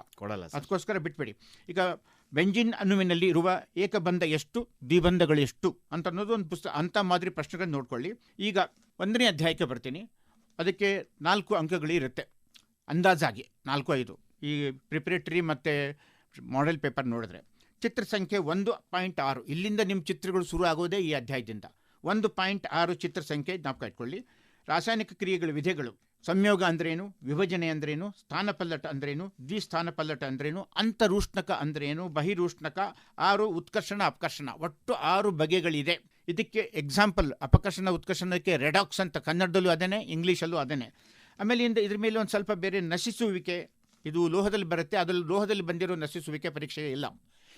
ಅದಕ್ಕೋಸ್ಕರ ಬಿಟ್ಬಿಡಿ. ಈಗ ಬೆಂಜಿನ್ ಅಣುವಿನಲ್ಲಿ ಇರುವ ಏಕಬಂಧ ಎಷ್ಟು, ದ್ವಿಬಂಧಗಳು ಎಷ್ಟು ಅಂತ ಅನ್ನೋದು ಒಂದು ಪುಸ್ತಕ, ಅಂಥ ಮಾದರಿ ಪ್ರಶ್ನೆಗಳನ್ನು ನೋಡ್ಕೊಳ್ಳಿ. ಈಗ 1ನೇ ಅಧ್ಯಾಯಕ್ಕೆ ಬರ್ತೀನಿ. ಅದಕ್ಕೆ 4 ಅಂಕಗಳಿರುತ್ತೆ ಅಂದಾಜಾಗಿ, 4-5. ಈ ಪ್ರಿಪರೇಟರಿ ಮತ್ತು ಮಾಡೆಲ್ ಪೇಪರ್ ನೋಡಿದ್ರೆ ಚಿತ್ರ ಸಂಖ್ಯೆ 1.6 ಇಲ್ಲಿಂದ ನಿಮ್ಮ ಚಿತ್ರಗಳು ಶುರು ಆಗೋದೇ ಈ ಅಧ್ಯಾಯದಿಂದ. 1.6 ಚಿತ್ರ ಸಂಖ್ಯೆ ಜ್ಞಾಪಕ ಇಟ್ಕೊಳ್ಳಿ. ರಾಸಾಯನಿಕ ಕ್ರಿಯೆಗಳ ವಿಧಗಳು, ಸಂಯೋಗ ಅಂದ್ರೇನು, ವಿಭಜನೆ ಅಂದ್ರೇನು, ಸ್ಥಾನಪಲ್ಲಟ ಅಂದ್ರೇನು, ದ್ವಿಸ್ಥಾನಪಲ್ಲಟ ಅಂದ್ರೇನು, ಅಂತರೂಷ್ಣಕ ಅಂದ್ರೇನು, ಬಹಿರೂಷ್ಣಕ, 6 ಉತ್ಕರ್ಷಣ ಅಪಕರ್ಷಣ, ಒಟ್ಟು 6 ಬಗೆಗಳಿದೆ. ಇದಕ್ಕೆ ಎಕ್ಸಾಂಪಲ್ ಅಪಕರ್ಷಣ ಉತ್ಕರ್ಷಣಕ್ಕೆ ರೆಡಾಕ್ಸ್ ಅಂತ ಕನ್ನಡದಲ್ಲೂ ಅದೇನೆ, ಇಂಗ್ಲೀಷಲ್ಲೂ ಅದೇನೆ. ಆಮೇಲೆ ಇದ್ರ ಮೇಲೆ ಒಂದು ಸ್ವಲ್ಪ ಬೇರೆ ನಶಿಸುವಿಕೆ, ಇದು ಲೋಹದಲ್ಲಿ ಬರುತ್ತೆ, ಅದರಲ್ಲಿ ಲೋಹದಲ್ಲಿ ಬಂದಿರೋ ನಶಿಸುವಿಕೆ ಪರೀಕ್ಷೆಗೆ ಇಲ್ಲ.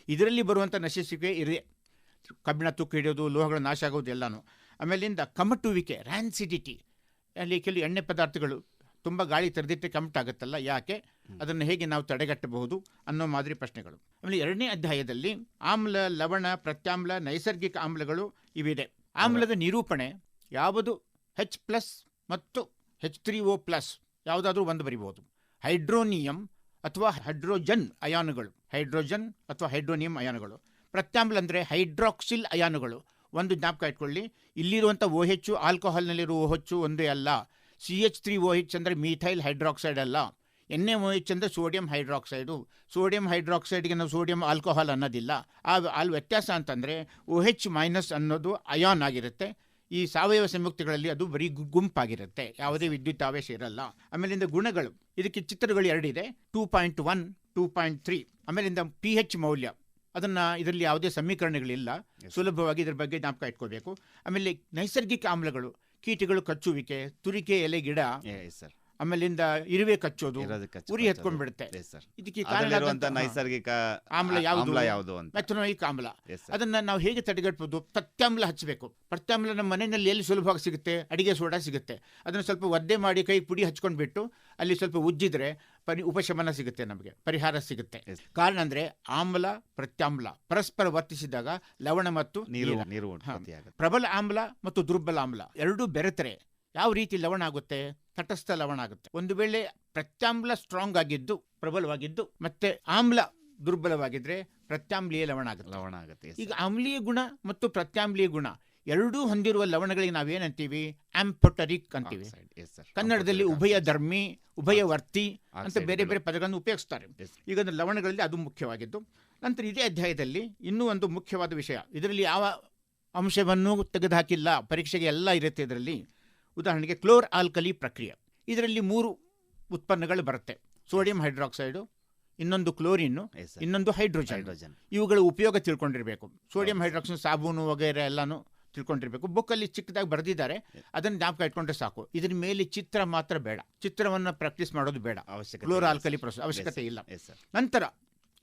ಇದರಲ್ಲಿ ಬರುವಂಥ ನಶಿಸುವಿಕೆ ಇದೆ, ಕಬ್ಬಿಣ ತುಕ್ಕು ಹಿಡಿಯೋದು, ಲೋಹಗಳ ನಾಶ ಆಗೋದು ಎಲ್ಲನೂ. ಆಮೇಲಿಂದ ಕಮಟುವಿಕೆ, ರ್ಯಾನ್ಸಿಡಿಟಿ, ಅಲ್ಲಿ ಕೆಲವು ಎಣ್ಣೆ ಪದಾರ್ಥಗಳು ತುಂಬ ಗಾಳಿ ತೆರೆದಿಟ್ಟೆ ಕಮಟಾಗುತ್ತಲ್ಲ, ಯಾಕೆ, ಅದನ್ನು ಹೇಗೆ ನಾವು ತಡೆಗಟ್ಟಬಹುದು ಅನ್ನೋ ಮಾದರಿ ಪ್ರಶ್ನೆಗಳು. ಆಮೇಲೆ 2ನೇ ಅಧ್ಯಾಯದಲ್ಲಿ ಆಮ್ಲ, ಲವಣ, ಪ್ರತ್ಯಾಮ್ಲ, ನೈಸರ್ಗಿಕ ಆಮ್ಲಗಳು ಇವಿದೆ. ಆಮ್ಲದ ನಿರೂಪಣೆ ಯಾವುದು H+ ಮತ್ತು H3O+, ಯಾವುದಾದ್ರೂ ಒಂದು ಬರಿಬಹುದು. ಹೈಡ್ರೋನಿಯಂ ಅಥವಾ ಹೈಡ್ರೋಜನ್ ಅಯಾನುಗಳು, ಹೈಡ್ರೋಜನ್ ಅಥವಾ ಹೈಡ್ರೋನಿಯಂ ಅಯಾನುಗಳು. ಪ್ರತ್ಯಾಮ್ಲ ಅಂದರೆ ಹೈಡ್ರಾಕ್ಸಿಲ್ ಅಯಾನುಗಳು. ಒಂದು ಜ್ಞಾಪಕ ಇಟ್ಕೊಳ್ಳಿ, ಇಲ್ಲಿರುವಂಥ OH ಆಲ್ಕೋಹಾಲ್ನಲ್ಲಿರುವ OH ಒಂದೇ ಅಲ್ಲ. CH3OH ಅಂದರೆ ಮೀಥೈಲ್ ಹೈಡ್ರಾಕ್ಸೈಡ್ ಅಲ್ಲ. NaOH ಅಂದರೆ ಸೋಡಿಯಂ ಹೈಡ್ರಾಕ್ಸೈಡು. ಸೋಡಿಯಂ ಹೈಡ್ರಾಕ್ಸೈಡ್ಗೆ ನಾವು ಸೋಡಿಯಂ ಆಲ್ಕೋಹಾಲ್ ಅನ್ನೋದಿಲ್ಲ. ಅಲ್ಲಿ ವ್ಯತ್ಯಾಸ ಅಂತಂದರೆ OH- ಅನ್ನೋದು ಅಯಾನ್ ಆಗಿರುತ್ತೆ. ಈ ಸಾವಯವ ಸಂಯುಕ್ತಗಳಲ್ಲಿ ಅದು ಬರೀ ಗುಂಪಾಗಿರುತ್ತೆ, ಯಾವುದೇ ವಿದ್ಯುತ್ ಆವೇಶ ಇರಲ್ಲ. ಆಮೇಲಿಂದ ಗುಣಗಳು, ಇದಕ್ಕೆ ಚಿತ್ರಗಳು 2 ಇದೆ, 2.1, 2.3. ಆಮೇಲಿಂದ pH ಮೌಲ್ಯ, ಅದನ್ನು ಇದರಲ್ಲಿ ಯಾವುದೇ ಸಮೀಕರಣಗಳಿಲ್ಲ, ಸುಲಭವಾಗಿ ಇದ್ರ ಬಗ್ಗೆ ಜ್ಞಾಪಕ ಇಟ್ಕೋಬೇಕು. ಆಮೇಲೆ ನೈಸರ್ಗಿಕ ಆಮ್ಲಗಳು, ಕೀಟಗಳು ಕಚ್ಚುವಿಕೆ, ತುರಿಕೆ ಎಲೆ ಗಿಡ, ಆಮೇಲಿಂದ ಇರುವೆ ಕಚ್ಚೋದು, ಉರಿ ಎತ್ಕೊಂಡ್ಬಿಡುತ್ತೆ. ಇದಕ್ಕೆ ಕಾರಣ ನೈಸರ್ಗಿಕ ಆಮ್ಲ ಯಾವುದು, ಮೆಥನೋಯಿಕ್ ಆಮ್ಲ. ಅದನ್ನ ನಾವು ಹೇಗೆ ತಡೆಗಟ್ಟಬಹುದು? ಪ್ರತ್ಯಾಮ್ಲ ಹಚ್ಚಬೇಕು. ಪ್ರತ್ಯಾಮ್ಲ ನಮ್ಮ ಮನೆಯಲ್ಲಿ ಎಲ್ಲಿ ಸುಲಭವಾಗಿ ಸಿಗುತ್ತೆ? ಅಡಿಗೆ ಸೋಡಾ ಸಿಗುತ್ತೆ. ಅದನ್ನು ಸ್ವಲ್ಪ ಒದ್ದೆ ಮಾಡಿ ಕೈ ಪುಡಿ ಹಚ್ಕೊಂಡ್ಬಿಟ್ಟು ಅಲ್ಲಿ ಸ್ವಲ್ಪ ಉಜ್ಜಿದ್ರೆ ಉಪಶಮನ ಸಿಗುತ್ತೆ, ನಮಗೆ ಪರಿಹಾರ ಸಿಗುತ್ತೆ. ಕಾರಣ ಅಂದ್ರೆ ಆಮ್ಲ ಪ್ರತ್ಯಾಮ್ಲ ಪರಸ್ಪರ ವರ್ತಿಸಿದಾಗ ಲವಣ ಮತ್ತು ನೀರು ಪ್ರಬಲ ಆಮ್ಲ ಮತ್ತು ದುರ್ಬಲ ಆಮ್ಲ ಎರಡೂ ಬೆರೆತರೆ ಯಾವ ರೀತಿ ಲವಣ ಆಗುತ್ತೆ? ತಟಸ್ಥ ಲವಣ ಆಗುತ್ತೆ. ಒಂದು ವೇಳೆ ಪ್ರತ್ಯಾಮ್ಲ ಸ್ಟ್ರಾಂಗ್ ಆಗಿದ್ದು ಪ್ರಬಲವಾಗಿದ್ದು ಮತ್ತೆ ಆಮ್ಲ ದುರ್ಬಲವಾಗಿದ್ರೆ ಪ್ರತ್ಯಾಮ್ಲೀಯ ಲವಣ ಆಗುತ್ತೆ. ಈಗ ಆಮ್ಲೀಯ ಗುಣ ಮತ್ತು ಪ್ರತ್ಯಾಮ್ಲೀಯ ಗುಣ ಎರಡೂ ಹೊಂದಿರುವ ಲವಣಗಳಿಗೆ ನಾವೇನಂತೀವಿ? ಆಂಫೋಟರಿಕ್ ಅಂತೀವಿ. ಕನ್ನಡದಲ್ಲಿ ಉಭಯಧರ್ಮಿ, ಉಭಯವರ್ತಿ ಅಂತ ಬೇರೆ ಬೇರೆ ಪದಗಳನ್ನು ಉಪಯೋಗಿಸ್ತಾರೆ. ಈಗ ಲವಣಗಳಲ್ಲಿ ಅದು ಮುಖ್ಯವಾಗಿದ್ದು. ನಂತರ ಇದೇ ಅಧ್ಯಾಯದಲ್ಲಿ ಇನ್ನೂ ಒಂದು ಮುಖ್ಯವಾದ ವಿಷಯ, ಇದರಲ್ಲಿ ಯಾವ ಅಂಶವನ್ನು ತೆಗೆದುಹಾಕಿಲ್ಲ, ಪರೀಕ್ಷೆಗೆ ಎಲ್ಲ ಇರುತ್ತೆ ಇದರಲ್ಲಿ. ಉದಾಹರಣೆಗೆ ಕ್ಲೋರ್ ಆಲ್ಕಲಿ ಪ್ರಕ್ರಿಯೆ, ಇದರಲ್ಲಿ 3 ಉತ್ಪನ್ನಗಳು ಬರುತ್ತೆ. ಸೋಡಿಯಂ ಹೈಡ್ರಾಕ್ಸೈಡು, ಇನ್ನೊಂದು ಕ್ಲೋರಿನ್, ಇನ್ನೊಂದು ಹೈಡ್ರೋಜನ್. ಇವುಗಳ ಉಪಯೋಗ ತಿಳ್ಕೊಂಡಿರಬೇಕು. ಸೋಡಿಯಂ ಹೈಡ್ರಾಕ್ಸೈಡ್ ಸಾಬೂನು ವಗೈರೆ ಎಲ್ಲಾನು ತಿಳ್ಕೊಂಡಿರ್ಬೇಕು. ಬುಕ್ಕಲ್ಲಿ ಚಿಕ್ಕದಾಗಿ ಬರೆದಿದ್ದಾರೆ, ಅದನ್ನು ಜ್ಞಾಪಕ ಇಟ್ಕೊಂಡ್ರೆ ಸಾಕು. ಇದ್ರ ಮೇಲೆ ಚಿತ್ರ ಮಾತ್ರ ಬೇಡ, ಚಿತ್ರವನ್ನು ಪ್ರಾಕ್ಟೀಸ್ ಮಾಡೋದು ಬೇಡ. ಕ್ಲೋರ್ ಆಲ್ಕಲಿ ಪ್ರೊಸೆಸ್ ಅವಶ್ಯಕತೆ ಇಲ್ಲ. ನಂತರ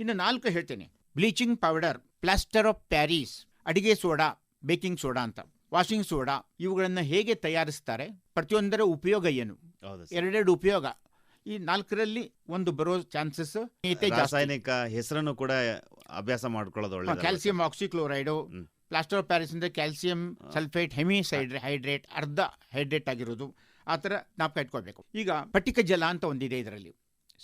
ಇನ್ನು 4 ಹೇಳ್ತೇನೆ. Bleaching powder, plaster of Paris, ಅಡಿಗೆ ಸೋಡಾ, ಬೇಕಿಂಗ್ ಸೋಡಾ ಅಂತ, ವಾಷಿಂಗ್ ಸೋಡಾ, ಇವುಗಳನ್ನು ಹೇಗೆ ತಯಾರಿಸ್ತಾರೆ, ಪ್ರತಿಯೊಂದರ ಉಪಯೋಗ ಏನು? 2 ಉಪಯೋಗ. ಈ 4ರಲ್ಲಿ ಒಂದು ಬರೋ ಚಾನ್ಸಸ್ ರಾಸಾಯನಿಕ ಹೆಸರನ್ನು ಕೂಡ ಅಭ್ಯಾಸ ಮಾಡ್ಕೊಳ್ಳೋದು ಒಳ್ಳೆಯದು. Calcium oxychloride, plaster of Paris ಅಂದರೆ ಕ್ಯಾಲ್ಸಿಯಂ ಸಲ್ಫೇಟ್ ಹೈಡ್ರೇಟ್, ಅರ್ಧ ಹೈಡ್ರೇಟ್ ಆಗಿರೋದು. ಆ ಥರ ಜ್ಞಾಪಕ ಇಟ್ಕೋಬೇಕು. ಈಗ ಪಟಿಕ ಜಲ ಅಂತ ಒಂದಿದೆ ಇದರಲ್ಲಿ,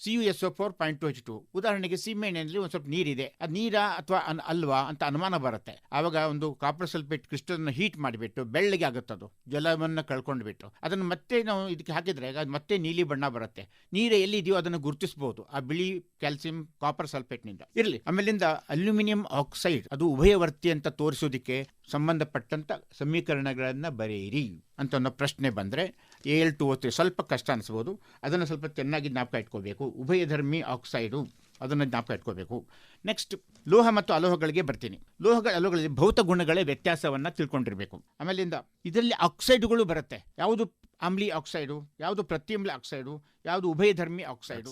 CuSO4.2H2. ಉದಾಹರಣೆಗೆ ಸೀಮೆಎಣ್ಣೆಯಲ್ಲಿ ಒಂದು ಸ್ವಲ್ಪ ನೀರಿದೆ, ಅದು ನೀರ ಅಥವಾ ಅಲ್ವಾ ಅಂತ ಅನುಮಾನ ಬರುತ್ತೆ. ಆವಾಗ ಒಂದು ಕಾಪರ್ ಸಲ್ಫೇಟ್ ಕ್ರಿಸ್ಟಲ್ನ ಹೀಟ್ ಮಾಡಿಬಿಟ್ಟು ಬೆಳ್ಳಗೆ ಆಗುತ್ತದು, ಜಲವನ್ನು ಕಳ್ಕೊಂಡ್ಬಿಟ್ಟು ಅದನ್ನು ಮತ್ತೆ ನಾವು ಇದಕ್ಕೆ ಹಾಕಿದ್ರೆ ಅದು ಮತ್ತೆ ನೀಲಿ ಬಣ್ಣ ಬರುತ್ತೆ. ನೀರು ಎಲ್ಲಿದೆಯೋ ಅದನ್ನು ಗುರುತಿಸಬಹುದು ಆ ಬಿಳಿ ಕ್ಯಾಲ್ಸಿಯಂ ಕಾಪರ್ ಸಲ್ಫೇಟ್ನಿಂದ. ಇರಲಿ. ಆಮೇಲಿಂದ ಅಲ್ಯೂಮಿನಿಯಂ ಆಕ್ಸೈಡ್, ಅದು ಉಭಯವರ್ತಿ ಅಂತ ತೋರಿಸೋದಕ್ಕೆ ಸಂಬಂಧಪಟ್ಟಂತ ಸಮೀಕರಣಗಳನ್ನು ಬರೆಯಿರಿ ಅಂತ ಅನ್ನೋ ಪ್ರಶ್ನೆ ಬಂದರೆ Al2O3 ಸ್ವಲ್ಪ ಕಷ್ಟ ಅನಿಸ್ಬೋದು, ಅದನ್ನು ಸ್ವಲ್ಪ ಚೆನ್ನಾಗಿ ಜ್ಞಾಪಕ ಇಟ್ಕೋಬೇಕು. ಉಭಯಧರ್ಮಿ ಆಕ್ಸೈಡು, ಅದನ್ನು ಜ್ಞಾಪಕ ಇಟ್ಕೋಬೇಕು. ನೆಕ್ಸ್ಟ್ ಲೋಹ ಮತ್ತು ಅಲೋಹಗಳಿಗೆ ಬರ್ತೀನಿ. ಅಲೋಹಗಳಲ್ಲಿ ಭೌತ ಗುಣಗಳೇ ವ್ಯತ್ಯಾಸವನ್ನು ತಿಳ್ಕೊಂಡಿರಬೇಕು. ಆಮೇಲಿಂದ ಇದರಲ್ಲಿ ಆಕ್ಸೈಡುಗಳು ಬರುತ್ತೆ. ಯಾವುದು ಆಮ್ಲಿ ಆಕ್ಸೈಡು, ಯಾವುದು ಪ್ರತ್ಯಾಮ್ಲ ಆಕ್ಸೈಡು, ಯಾವುದು ಉಭಯಧರ್ಮಿ ಆಕ್ಸೈಡು.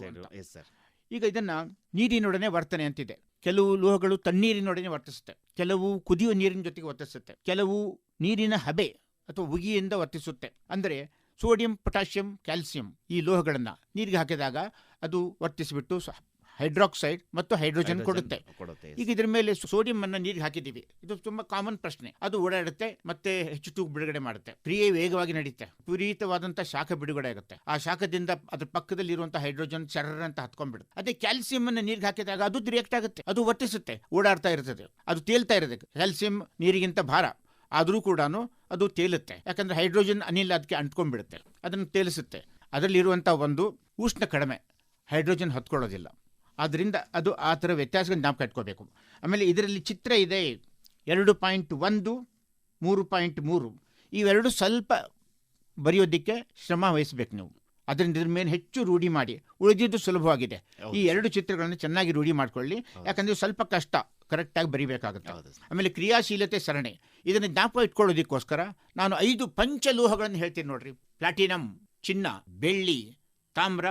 ಈಗ ಇದನ್ನು ನೀರಿನೊಡನೆ ವರ್ತನೆ ಅಂತಿದೆ. ಕೆಲವು ಲೋಹಗಳು ತಣ್ಣೀರಿನೊಡನೆ ವರ್ತಿಸುತ್ತೆ, ಕೆಲವು ಕುದಿಯುವ ನೀರಿನ ಜೊತೆಗೆ ವರ್ತಿಸುತ್ತೆ, ಕೆಲವು ನೀರಿನ ಹಬೆ ಅಥವಾ ಉಗಿಯಿಂದ ವರ್ತಿಸುತ್ತೆ. ಅಂದರೆ ಸೋಡಿಯಂ, ಪೊಟ್ಯಾಷಿಯಂ, ಕ್ಯಾಲ್ಸಿಯಂ ಈ ಲೋಹಗಳನ್ನು ನೀರಿಗೆ ಹಾಕಿದಾಗ ಅದು ವರ್ತಿಸಿಬಿಟ್ಟು ಹೈಡ್ರಾಕ್ಸೈಡ್ ಮತ್ತು ಹೈಡ್ರೋಜನ್ ಕೊಡುತ್ತೆ. ಈಗ ಇದರ ಮೇಲೆ ಸೋಡಿಯಂ ಅನ್ನು ನೀರಿಗೆ ಹಾಕಿದ್ದೀವಿ, ಇದು ತುಂಬಾ ಕಾಮನ್ ಪ್ರಶ್ನೆ. ಅದು ಓಡಾಡುತ್ತೆ ಮತ್ತೆ H2 ಬಿಡುಗಡೆ ಮಾಡುತ್ತೆ, ಕ್ರಿಯೆ ವೇಗವಾಗಿ ನಡೆಯುತ್ತೆ, ವಿಪರೀತವಾದಂತಹ ಶಾಖ ಬಿಡುಗಡೆ ಆಗುತ್ತೆ. ಆ ಶಾಖದಿಂದ ಅದ್ರ ಪಕ್ಕದಲ್ಲಿ ಇರುವಂತಹ ಹೈಡ್ರೋಜನ್ ಚರ್ರ ಅಂತ ಹತ್ಕೊಂಡ್ಬಿಡುತ್ತೆ. ಅದೇ ಕ್ಯಾಲ್ಸಿಯಂ ಅನ್ನು ನೀರಿಗೆ ಹಾಕಿದಾಗ ಅದು ರಿಯಾಕ್ಟ್ ಆಗುತ್ತೆ, ಅದು ವರ್ತಿಸುತ್ತೆ, ಓಡಾಡ್ತಾ ಇರ್ತದೆ, ಅದು ತೇಲ್ತಾ ಇರುತ್ತೆ. ಕ್ಯಾಲ್ಸಿಯಂ ನೀರಿಗಿಂತ ಭಾರ ಆದರೂ ಕೂಡ ಅದು ತೇಲುತ್ತೆ, ಯಾಕಂದ್ರೆ ಹೈಡ್ರೋಜನ್ ಅನಿಲ ಅದಕ್ಕೆ ಅಂಟ್ಕೊಂಡ್ಬಿಡುತ್ತೆ, ಅದನ್ನು ತೇಲಿಸುತ್ತೆ. ಅದರಲ್ಲಿರುವಂಥ ಒಂದು ಉಷ್ಣ ಕಡಿಮೆ, ಹೈಡ್ರೋಜನ್ ಹೊತ್ಕೊಳ್ಳೋದಿಲ್ಲ. ಆದ್ದರಿಂದ ಅದು ಆ ಥರ ವ್ಯತ್ಯಾಸಗಳು ಜ್ಞಾಪಕ ಇಟ್ಕೋಬೇಕು. ಆಮೇಲೆ ಇದರಲ್ಲಿ ಚಿತ್ರ ಇದೆ 2.1, 3.3 ಇವೆರಡು ಸ್ವಲ್ಪ ಬರೆಯೋದಕ್ಕೆ ಶ್ರಮ ವಹಿಸಬೇಕು ನೀವು. ಅದರಿಂದ ಇದ್ರ ಮೇಲೆ ಹೆಚ್ಚು ರೂಢಿ ಮಾಡಿ, ಉಳಿದಿದ್ದು ಸುಲಭವಾಗಿದೆ. ಈ ಎರಡು ಚಿತ್ರಗಳನ್ನು ಚೆನ್ನಾಗಿ ರೂಢಿ ಮಾಡ್ಕೊಳ್ಳಿ, ಯಾಕಂದರೆ ಸ್ವಲ್ಪ ಕಷ್ಟ ಕರೆಕ್ಟಾಗಿ ಬರಿಬೇಕಾಗುತ್ತೆ. ಆಮೇಲೆ ಕ್ರಿಯಾಶೀಲತೆ ಸರಣಿ, ಇದನ್ನು ಜ್ಞಾಪಕ ಇಟ್ಕೊಳ್ಳೋದಕ್ಕೋಸ್ಕರ ನಾನು 5 ಪಂಚಲೋಹಗಳನ್ನು ಹೇಳ್ತೀನಿ ನೋಡ್ರಿ. ಪ್ಲಾಟಿನಮ್ ಚಿನ್ನ, ಬೆಳ್ಳಿ, ತಾಮ್ರ,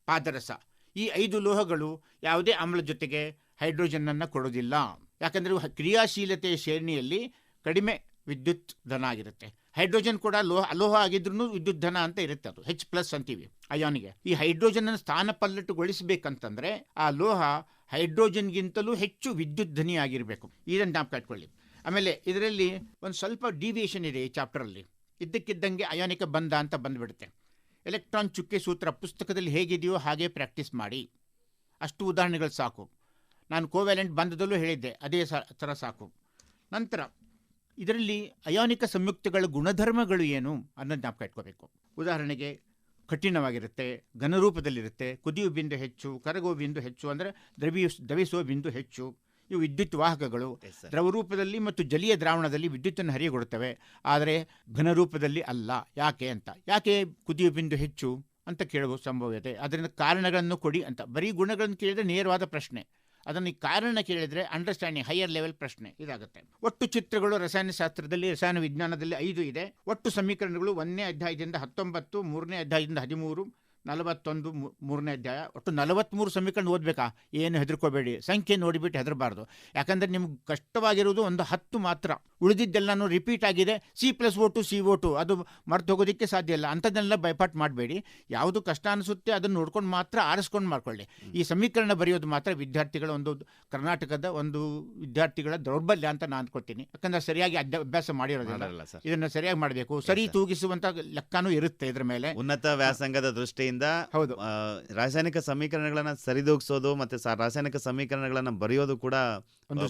ಪಾದರಸ. ಈ 5 ಲೋಹಗಳು ಯಾವುದೇ ಆಮ್ಲ ಜೊತೆಗೆ ಹೈಡ್ರೋಜನ್ನನ್ನು ಕೊಡೋದಿಲ್ಲ. ಯಾಕಂದರೆ ಕ್ರಿಯಾಶೀಲತೆಯ ಶ್ರೇಣಿಯಲ್ಲಿ ಕಡಿಮೆ ವಿದ್ಯುತ್ ಧನ ಆಗಿರುತ್ತೆ. ಹೈಡ್ರೋಜನ್ ಕೂಡ ಅಲೋಹ ಆಗಿದ್ರೂ ವಿದ್ಯುತ್ ಧನ ಅಂತ ಇರುತ್ತೆ, ಅದು H+ ಅಂತೀವಿ ಅಯಾನಿಗೆ. ಈ ಹೈಡ್ರೋಜನ್ ಅನ್ನು ಸ್ಥಾನಪಲ್ಲಟುಗೊಳಿಸಬೇಕಂತಂದ್ರೆ ಆ ಲೋಹ ಹೈಡ್ರೋಜನ್ಗಿಂತಲೂ ಹೆಚ್ಚು ವಿದ್ಯುತ್ ಧನಿ ಆಗಿರಬೇಕು. ಇದನ್ನು ಜ್ಞಾಪಕ ಇಟ್ಕೊಳ್ಳಿ. ಆಮೇಲೆ ಇದರಲ್ಲಿ ಒಂದು ಸ್ವಲ್ಪ ಡಿವಿಯೇಷನ್ ಇದೆ ಈ ಚಾಪ್ಟರಲ್ಲಿ. ಇದ್ದಕ್ಕಿದ್ದಂಗೆ ಅಯಾನಿಕ ಬಂಧ ಅಂತ ಬಂದುಬಿಡುತ್ತೆ. ಎಲೆಕ್ಟ್ರಾನ್ ಚುಕ್ಕೆ ಸೂತ್ರ ಪುಸ್ತಕದಲ್ಲಿ ಹೇಗಿದೆಯೋ ಹಾಗೆ ಪ್ರಾಕ್ಟೀಸ್ ಮಾಡಿ. ಅಷ್ಟು ಉದಾಹರಣೆಗಳು ಸಾಕು. ನಾನು ಕೋವ್ಯಾಲೆಂಟ್ ಬಂಧದಲ್ಲೂ ಹೇಳಿದ್ದೆ, ಅದೇ ಥರ ಸಾಕು. ನಂತರ ಇದರಲ್ಲಿ ಅಯಾನಿಕ ಸಂಯುಕ್ತಗಳ ಗುಣಧರ್ಮಗಳು ಏನು ಅನ್ನೋದು ಜ್ಞಾಪಕ ಇಟ್ಕೋಬೇಕು. ಉದಾಹರಣೆಗೆ ಕಠಿಣವಾಗಿರುತ್ತೆ, ಘನರೂಪದಲ್ಲಿರುತ್ತೆ, ಕುದಿಯುವ ಬಿಂದು ಹೆಚ್ಚು, ಕರಗುವ ಬಿಂದು ಹೆಚ್ಚು, ಅಂದರೆ ದ್ರವಿಸುವ ಬಿಂದು ಹೆಚ್ಚು. ಇವು ವಿದ್ಯುತ್ ವಾಹಕಗಳು. ದ್ರವರೂಪದಲ್ಲಿ ಮತ್ತು ಜಲೀಯ ದ್ರಾವಣದಲ್ಲಿ ವಿದ್ಯುತ್ತನ್ನು ಹರಿಯಗೊಡುತ್ತವೆ, ಆದರೆ ಘನರೂಪದಲ್ಲಿ ಅಲ್ಲ. ಯಾಕೆ ಕುದಿಯುವ ಬಿಂದು ಹೆಚ್ಚು ಅಂತ ಕೇಳುವ ಸಂಭವ ಇದೆ. ಅದರಿಂದ ಕಾರಣಗಳನ್ನು ಕೊಡಿ ಅಂತ. ಬರೀ ಗುಣಗಳನ್ನು ಕೇಳಿದರೆ ನೇರವಾದ ಪ್ರಶ್ನೆ, ಅದನ್ನು ಕಾರಣ ಕೇಳಿದರೆ ಅಂಡರ್ಸ್ಟ್ಯಾಂಡಿಂಗ್ ಹೈಯರ್ ಲೆವೆಲ್ ಪ್ರಶ್ನೆ ಇದಾಗುತ್ತೆ. ಒಟ್ಟು ಚಿತ್ರಗಳು ರಸಾಯನಶಾಸ್ತ್ರದಲ್ಲಿ, ರಸಾಯನ ವಿಜ್ಞಾನದಲ್ಲಿ 5 ಇದೆ. ಒಟ್ಟು ಸಮೀಕರಣಗಳು 1ನೇ ಅಧ್ಯಾಯದಿಂದ 19, 3ನೇ ಅಧ್ಯಾಯದಿಂದ 13, 41, 3ನೇ ಅಧ್ಯಾಯ. ಒಟ್ಟು 43 ಸಮೀಕರಣ ಓದಬೇಕಾ? ಏನು ಹೆದರ್ಕೋಬೇಡಿ, ಸಂಖ್ಯೆ ನೋಡಿಬಿಟ್ಟು ಹೆದರಬಾರ್ದು. ಯಾಕಂದರೆ ನಿಮ್ಗೆ ಕಷ್ಟವಾಗಿರುವುದು ಒಂದು 10 ಮಾತ್ರ. ಉಳಿದಿದ್ದೆಲ್ಲನೂ ರಿಪೀಟ್ ಆಗಿದೆ. C+O2 CO2 ಅದು ಮರ್ತು ಹೋಗೋದಕ್ಕೆ ಸಾಧ್ಯ ಇಲ್ಲ. ಅಂಥದ್ದನ್ನೆಲ್ಲ ಬೈಪಾಟ್ ಮಾಡಬೇಡಿ. ಯಾವುದು ಕಷ್ಟ ಅನಿಸುತ್ತೆ ಅದನ್ನು ನೋಡ್ಕೊಂಡು ಮಾತ್ರ ಆರಿಸ್ಕೊಂಡು ಮಾಡ್ಕೊಳ್ಳಿ. ಈ ಸಮೀಕರಣ ಬರೆಯೋದು ಮಾತ್ರ ವಿದ್ಯಾರ್ಥಿಗಳ ಕರ್ನಾಟಕದ ವಿದ್ಯಾರ್ಥಿಗಳ ದೌರ್ಬಲ್ಯ ಅಂತ ನಾನು ಅನ್ಕೊಳ್ತೀನಿ. ಯಾಕಂದರೆ ಸರಿಯಾಗಿ ಅಭ್ಯಾಸ ಮಾಡಿರೋದಿಲ್ಲ. ಇದನ್ನು ಸರಿಯಾಗಿ ಮಾಡಬೇಕು. ಸರಿ ತೂಗಿಸುವಂಥ ಲೆಕ್ಕನೂ ಇರುತ್ತೆ ಇದರ ಮೇಲೆ. ಉನ್ನತ ವ್ಯಾಸಂಗದ ದೃಷ್ಟಿಯಿಂದ ಹೌದು, ರಾಸಾಯನಿಕ ಸಮೀಕರಣಗಳನ್ನ ಸರಿದೂಗಿಸೋದು ಮತ್ತೆ ರಾಸಾಯನಿಕ ಸಮೀಕರಣಗಳನ್ನ ಬರೆಯೋದು ಕೂಡ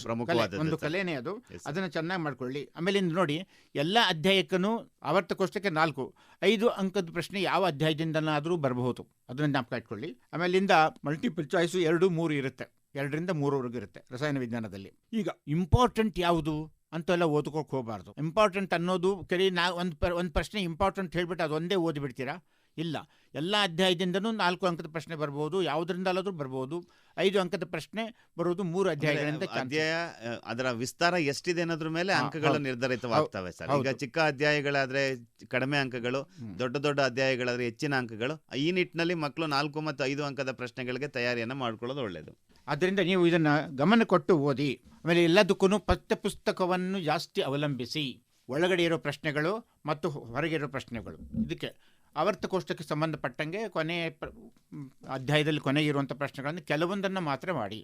ಪ್ರಮುಖವಾದ ಒಂದು ಕಲೆನೇ ಅದು. ಅದನ್ನು ಚೆನ್ನಾಗಿ ಮಾಡ್ಕೊಳ್ಳಿ. ಆಮೇಲೆ ನೋಡಿ, ಎಲ್ಲ ಅಧ್ಯಾಯಕ್ಕೂ ಆವರ್ತ ಕೋಷ್ಟಕ್ಕೆ 4-5 ಅಂಕದ ಪ್ರಶ್ನೆ ಯಾವ ಅಧ್ಯಾಯದಿಂದನಾದರೂ ಬರಬಹುದು. ಅದನ್ನು ಜ್ಞಾಪಕ ಇಟ್ಕೊಳ್ಳಿ. ಆಮೇಲಿಂದ ಮಲ್ಟಿಪಲ್ ಚಾಯ್ಸು 2, 3 ಇರುತ್ತೆ. 2ರಿಂದ 3ವರೆಗೂ ಇರುತ್ತೆ ರಸಾಯನ ವಿಜ್ಞಾನದಲ್ಲಿ. ಈಗ ಇಂಪಾರ್ಟೆಂಟ್ ಯಾವುದು ಅಂತೆಲ್ಲ ಓದ್ಕೋಕೆ ಹೋಗಬಾರ್ದು. ಇಂಪಾರ್ಟೆಂಟ್ ಅನ್ನೋದು ಒಂದು ಪ್ರಶ್ನೆ ಇಂಪಾರ್ಟೆಂಟ್ ಹೇಳ್ಬಿಟ್ಟು ಅದೊಂದೇ ಓದಿಬಿಡ್ತೀರಾ? ಇಲ್ಲ, ಎಲ್ಲ ಅಧ್ಯಾಯದಿಂದನೂ 4 ಅಂಕದ ಪ್ರಶ್ನೆ ಬರ್ಬೋದು, ಯಾವುದರಿಂದಲಾದ್ರೂ ಬರ್ಬೋದು. 5 ಅಂಕದ ಪ್ರಶ್ನೆ ಬರೋದು 3 ಅಧ್ಯಾಯಗಳಿಂದ. ಅಧ್ಯಾಯ ಅದರ ವಿಸ್ತಾರ ಎಷ್ಟಿದೆ ಅನ್ನೋದ್ರ ಮೇಲೆ ಅಂಕಗಳು ನಿರ್ಧರಿತವಾಗ್ತವೆ ಸರ್. ಈಗ ಚಿಕ್ಕ ಅಧ್ಯಾಯಗಳಾದ್ರೆ ಕಡಿಮೆ ಅಂಕಗಳು, ದೊಡ್ಡ ಅಧ್ಯಾಯಗಳಾದ್ರೆ ಹೆಚ್ಚಿನ ಅಂಕಗಳು. ಈ ನಿಟ್ಟಿನಲ್ಲಿ ಮಕ್ಕಳು 4 ಮತ್ತು 5 ಅಂಕದ ಪ್ರಶ್ನೆಗಳಿಗೆ ತಯಾರಿಯನ್ನ ಮಾಡ್ಕೊಳ್ಳೋದು ಒಳ್ಳೆಯದು. ಆದ್ದರಿಂದ ನೀವು ಇದನ್ನು ಗಮನ ಕೊಟ್ಟು ಓದಿ. ಆಮೇಲೆ ಎಲ್ಲದಕ್ಕೂ ಪಠ್ಯಪುಸ್ತಕವನ್ನು ಜಾಸ್ತಿ ಅವಲಂಬಿಸಿ. ಒಳಗಡೆ ಇರೋ ಪ್ರಶ್ನೆಗಳು ಮತ್ತು ಹೊರಗೆ ಇರೋ ಪ್ರಶ್ನೆಗಳು, ಇದಕ್ಕೆ ಆವರ್ತ ಕೋಷ್ಟಕ್ಕೆ ಸಂಬಂಧಪಟ್ಟಂಗೆ ಅಧ್ಯಾಯದಲ್ಲಿ ಕೊನೆಗೆ ಇರುವಂಥ ಪ್ರಶ್ನೆಗಳನ್ನು ಕೆಲವೊಂದನ್ನು ಮಾತ್ರ ಮಾಡಿ.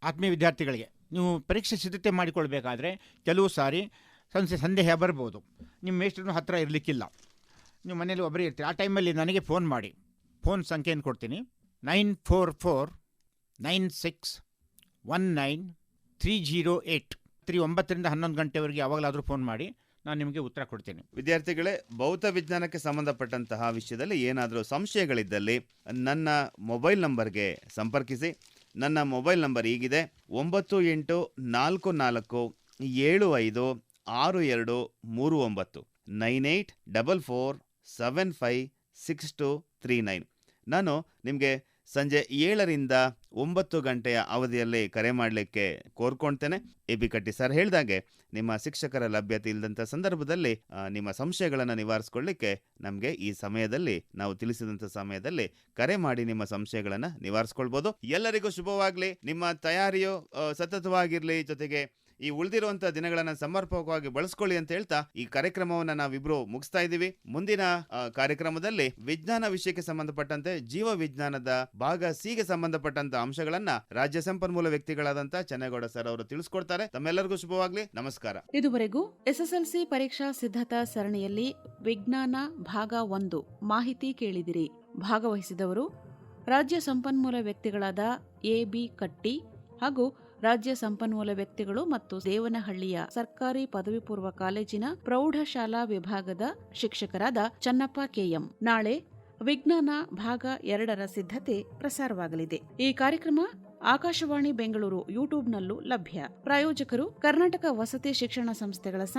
ಆತ್ಮೀಯ ವಿದ್ಯಾರ್ಥಿಗಳಿಗೆ, ನೀವು ಪರೀಕ್ಷೆ ಸಿದ್ಧತೆ ಮಾಡಿಕೊಳ್ಬೇಕಾದ್ರೆ ಕೆಲವು ಸಾರಿ ಸಂದೇಹ ಬರ್ಬೋದು. ನಿಮ್ಮ ಮೇಷ್ಟ್ರನ್ನು ಹತ್ತಿರ ಇರಲಿಕ್ಕಿಲ್ಲ, ನೀವು ಮನೇಲಿ ಒಬ್ಬರೇ ಇರ್ತೀರಿ. ಆ ಟೈಮಲ್ಲಿ ನನಗೆ ಫೋನ್ ಮಾಡಿ. ಫೋನ್ ಸಂಖ್ಯೆಯನ್ನು ಕೊಡ್ತೀನಿ: 9449619 308. 9ರಿಂದ 11 ಗಂಟೆವರೆಗೆ ಯಾವಾಗಲಾದರೂ ಫೋನ್ ಮಾಡಿ, ನಾನು ನಿಮಗೆ ಉತ್ತರ ಕೊಡ್ತೀನಿ. ವಿದ್ಯಾರ್ಥಿಗಳೇ, ಭೌತ ವಿಜ್ಞಾನಕ್ಕೆ ಸಂಬಂಧಪಟ್ಟಂತಹ ವಿಷಯದಲ್ಲಿ ಏನಾದರೂ ಸಂಶಯಗಳಿದ್ದಲ್ಲಿ ನನ್ನ ಮೊಬೈಲ್ ನಂಬರ್ಗೆ ಸಂಪರ್ಕಿಸಿ. ನನ್ನ ಮೊಬೈಲ್ ನಂಬರ್ ಹೀಗಿದೆ: 9844756239 9844756239. ನಾನು ನಿಮಗೆ ಸಂಜೆ 7ರಿಂದ 9 ಗಂಟೆಯ ಅವಧಿಯಲ್ಲಿ ಕರೆ ಮಾಡಲಿಕ್ಕೆ ಕೋರ್ಕೊಳ್ತೇನೆ. ಎ.ಬಿ. ಕಟ್ಟಿ ಸರ್ ಹೇಳಿದಾಗೆ ನಿಮ್ಮ ಶಿಕ್ಷಕರ ಲಭ್ಯತೆ ಇಲ್ಲದಂಥ ಸಂದರ್ಭದಲ್ಲಿ ನಿಮ್ಮ ಸಂಶಯಗಳನ್ನು ನಿವಾರಿಸ್ಕೊಳ್ಳಿಕ್ಕೆ ನಮಗೆ ಈ ಸಮಯದಲ್ಲಿ, ನಾವು ತಿಳಿಸಿದಂಥ ಸಮಯದಲ್ಲಿ ಕರೆ ಮಾಡಿ ನಿಮ್ಮ ಸಂಶಯಗಳನ್ನು ನಿವಾರಿಸ್ಕೊಳ್ಬೋದು. ಎಲ್ಲರಿಗೂ ಶುಭವಾಗಲಿ. ನಿಮ್ಮ ತಯಾರಿಯು ಸತತವಾಗಿರಲಿ. ಜೊತೆಗೆ ಈ ಉಳಿದಿರುವಂಥ ದಿನಗಳನ್ನು ಸಮರ್ಪಕವಾಗಿ ಬಳಸ್ಕೊಳ್ಳಿ ಅಂತ ಹೇಳ್ತಾ ಈ ಕಾರ್ಯಕ್ರಮವನ್ನು ನಾವಿಬ್ರು ಮುಗಿಸ್ತಾ ಇದ್ದೀವಿ. ಮುಂದಿನ ಕಾರ್ಯಕ್ರಮದಲ್ಲಿ ವಿಜ್ಞಾನ ವಿಷಯಕ್ಕೆ ಸಂಬಂಧಪಟ್ಟಂತೆ ಜೀವ ವಿಜ್ಞಾನದ ಭಾಗ ಸಿ ಗೆ ಸಂಬಂಧಪಟ್ಟಂತ ಅಂಶಗಳನ್ನ ರಾಜ್ಯ ಸಂಪನ್ಮೂಲ ವ್ಯಕ್ತಿಗಳಾದಂತ ಚೆನ್ನೇಗೌಡ ಸರ್ ಅವರು ತಿಳಿಸ್ಕೊಡ್ತಾರೆ. ತಮ್ಮೆಲ್ಲರಿಗೂ ಶುಭವಾಗಲಿ. ನಮಸ್ಕಾರ. ಇದುವರೆಗೂ SSLC ಪರೀಕ್ಷಾ ಸಿದ್ಧತಾ ಸರಣಿಯಲ್ಲಿ ವಿಜ್ಞಾನ ಭಾಗ 1 ಮಾಹಿತಿ ಕೇಳಿದಿರಿ. ಭಾಗವಹಿಸಿದವರು ರಾಜ್ಯ ಸಂಪನ್ಮೂಲ ವ್ಯಕ್ತಿಗಳಾದ ಎ.ಬಿ. ಕಟ್ಟಿ ಹಾಗೂ ರಾಜ್ಯ ಸಂಪನ್ಮೂಲ ವ್ಯಕ್ತಿಗಳು ಮತ್ತು ದೇವನಹಳ್ಳಿಯ ಸರ್ಕಾರಿ ಪದವಿ ಪೂರ್ವ ಕಾಲೇಜಿನ ಪ್ರೌಢಶಾಲಾ ವಿಭಾಗದ ಶಿಕ್ಷಕರಾದ ಚನ್ನಪ್ಪ ಕೆಎಂ. ನಾಳೆ ವಿಜ್ಞಾನ ಭಾಗ 2ರ ಸಿದ್ಧತೆ ಪ್ರಸಾರವಾಗಲಿದೆ. ಈ ಕಾರ್ಯಕ್ರಮ ಆಕಾಶವಾಣಿ ಬೆಂಗಳೂರು ಯೂಟ್ಯೂಬ್ನಲ್ಲೂ ಲಭ್ಯ. ಪ್ರಾಯೋಜಕರು ಕರ್ನಾಟಕ ವಸತಿ ಶಿಕ್ಷಣ ಸಂಸ್ಥೆಗಳ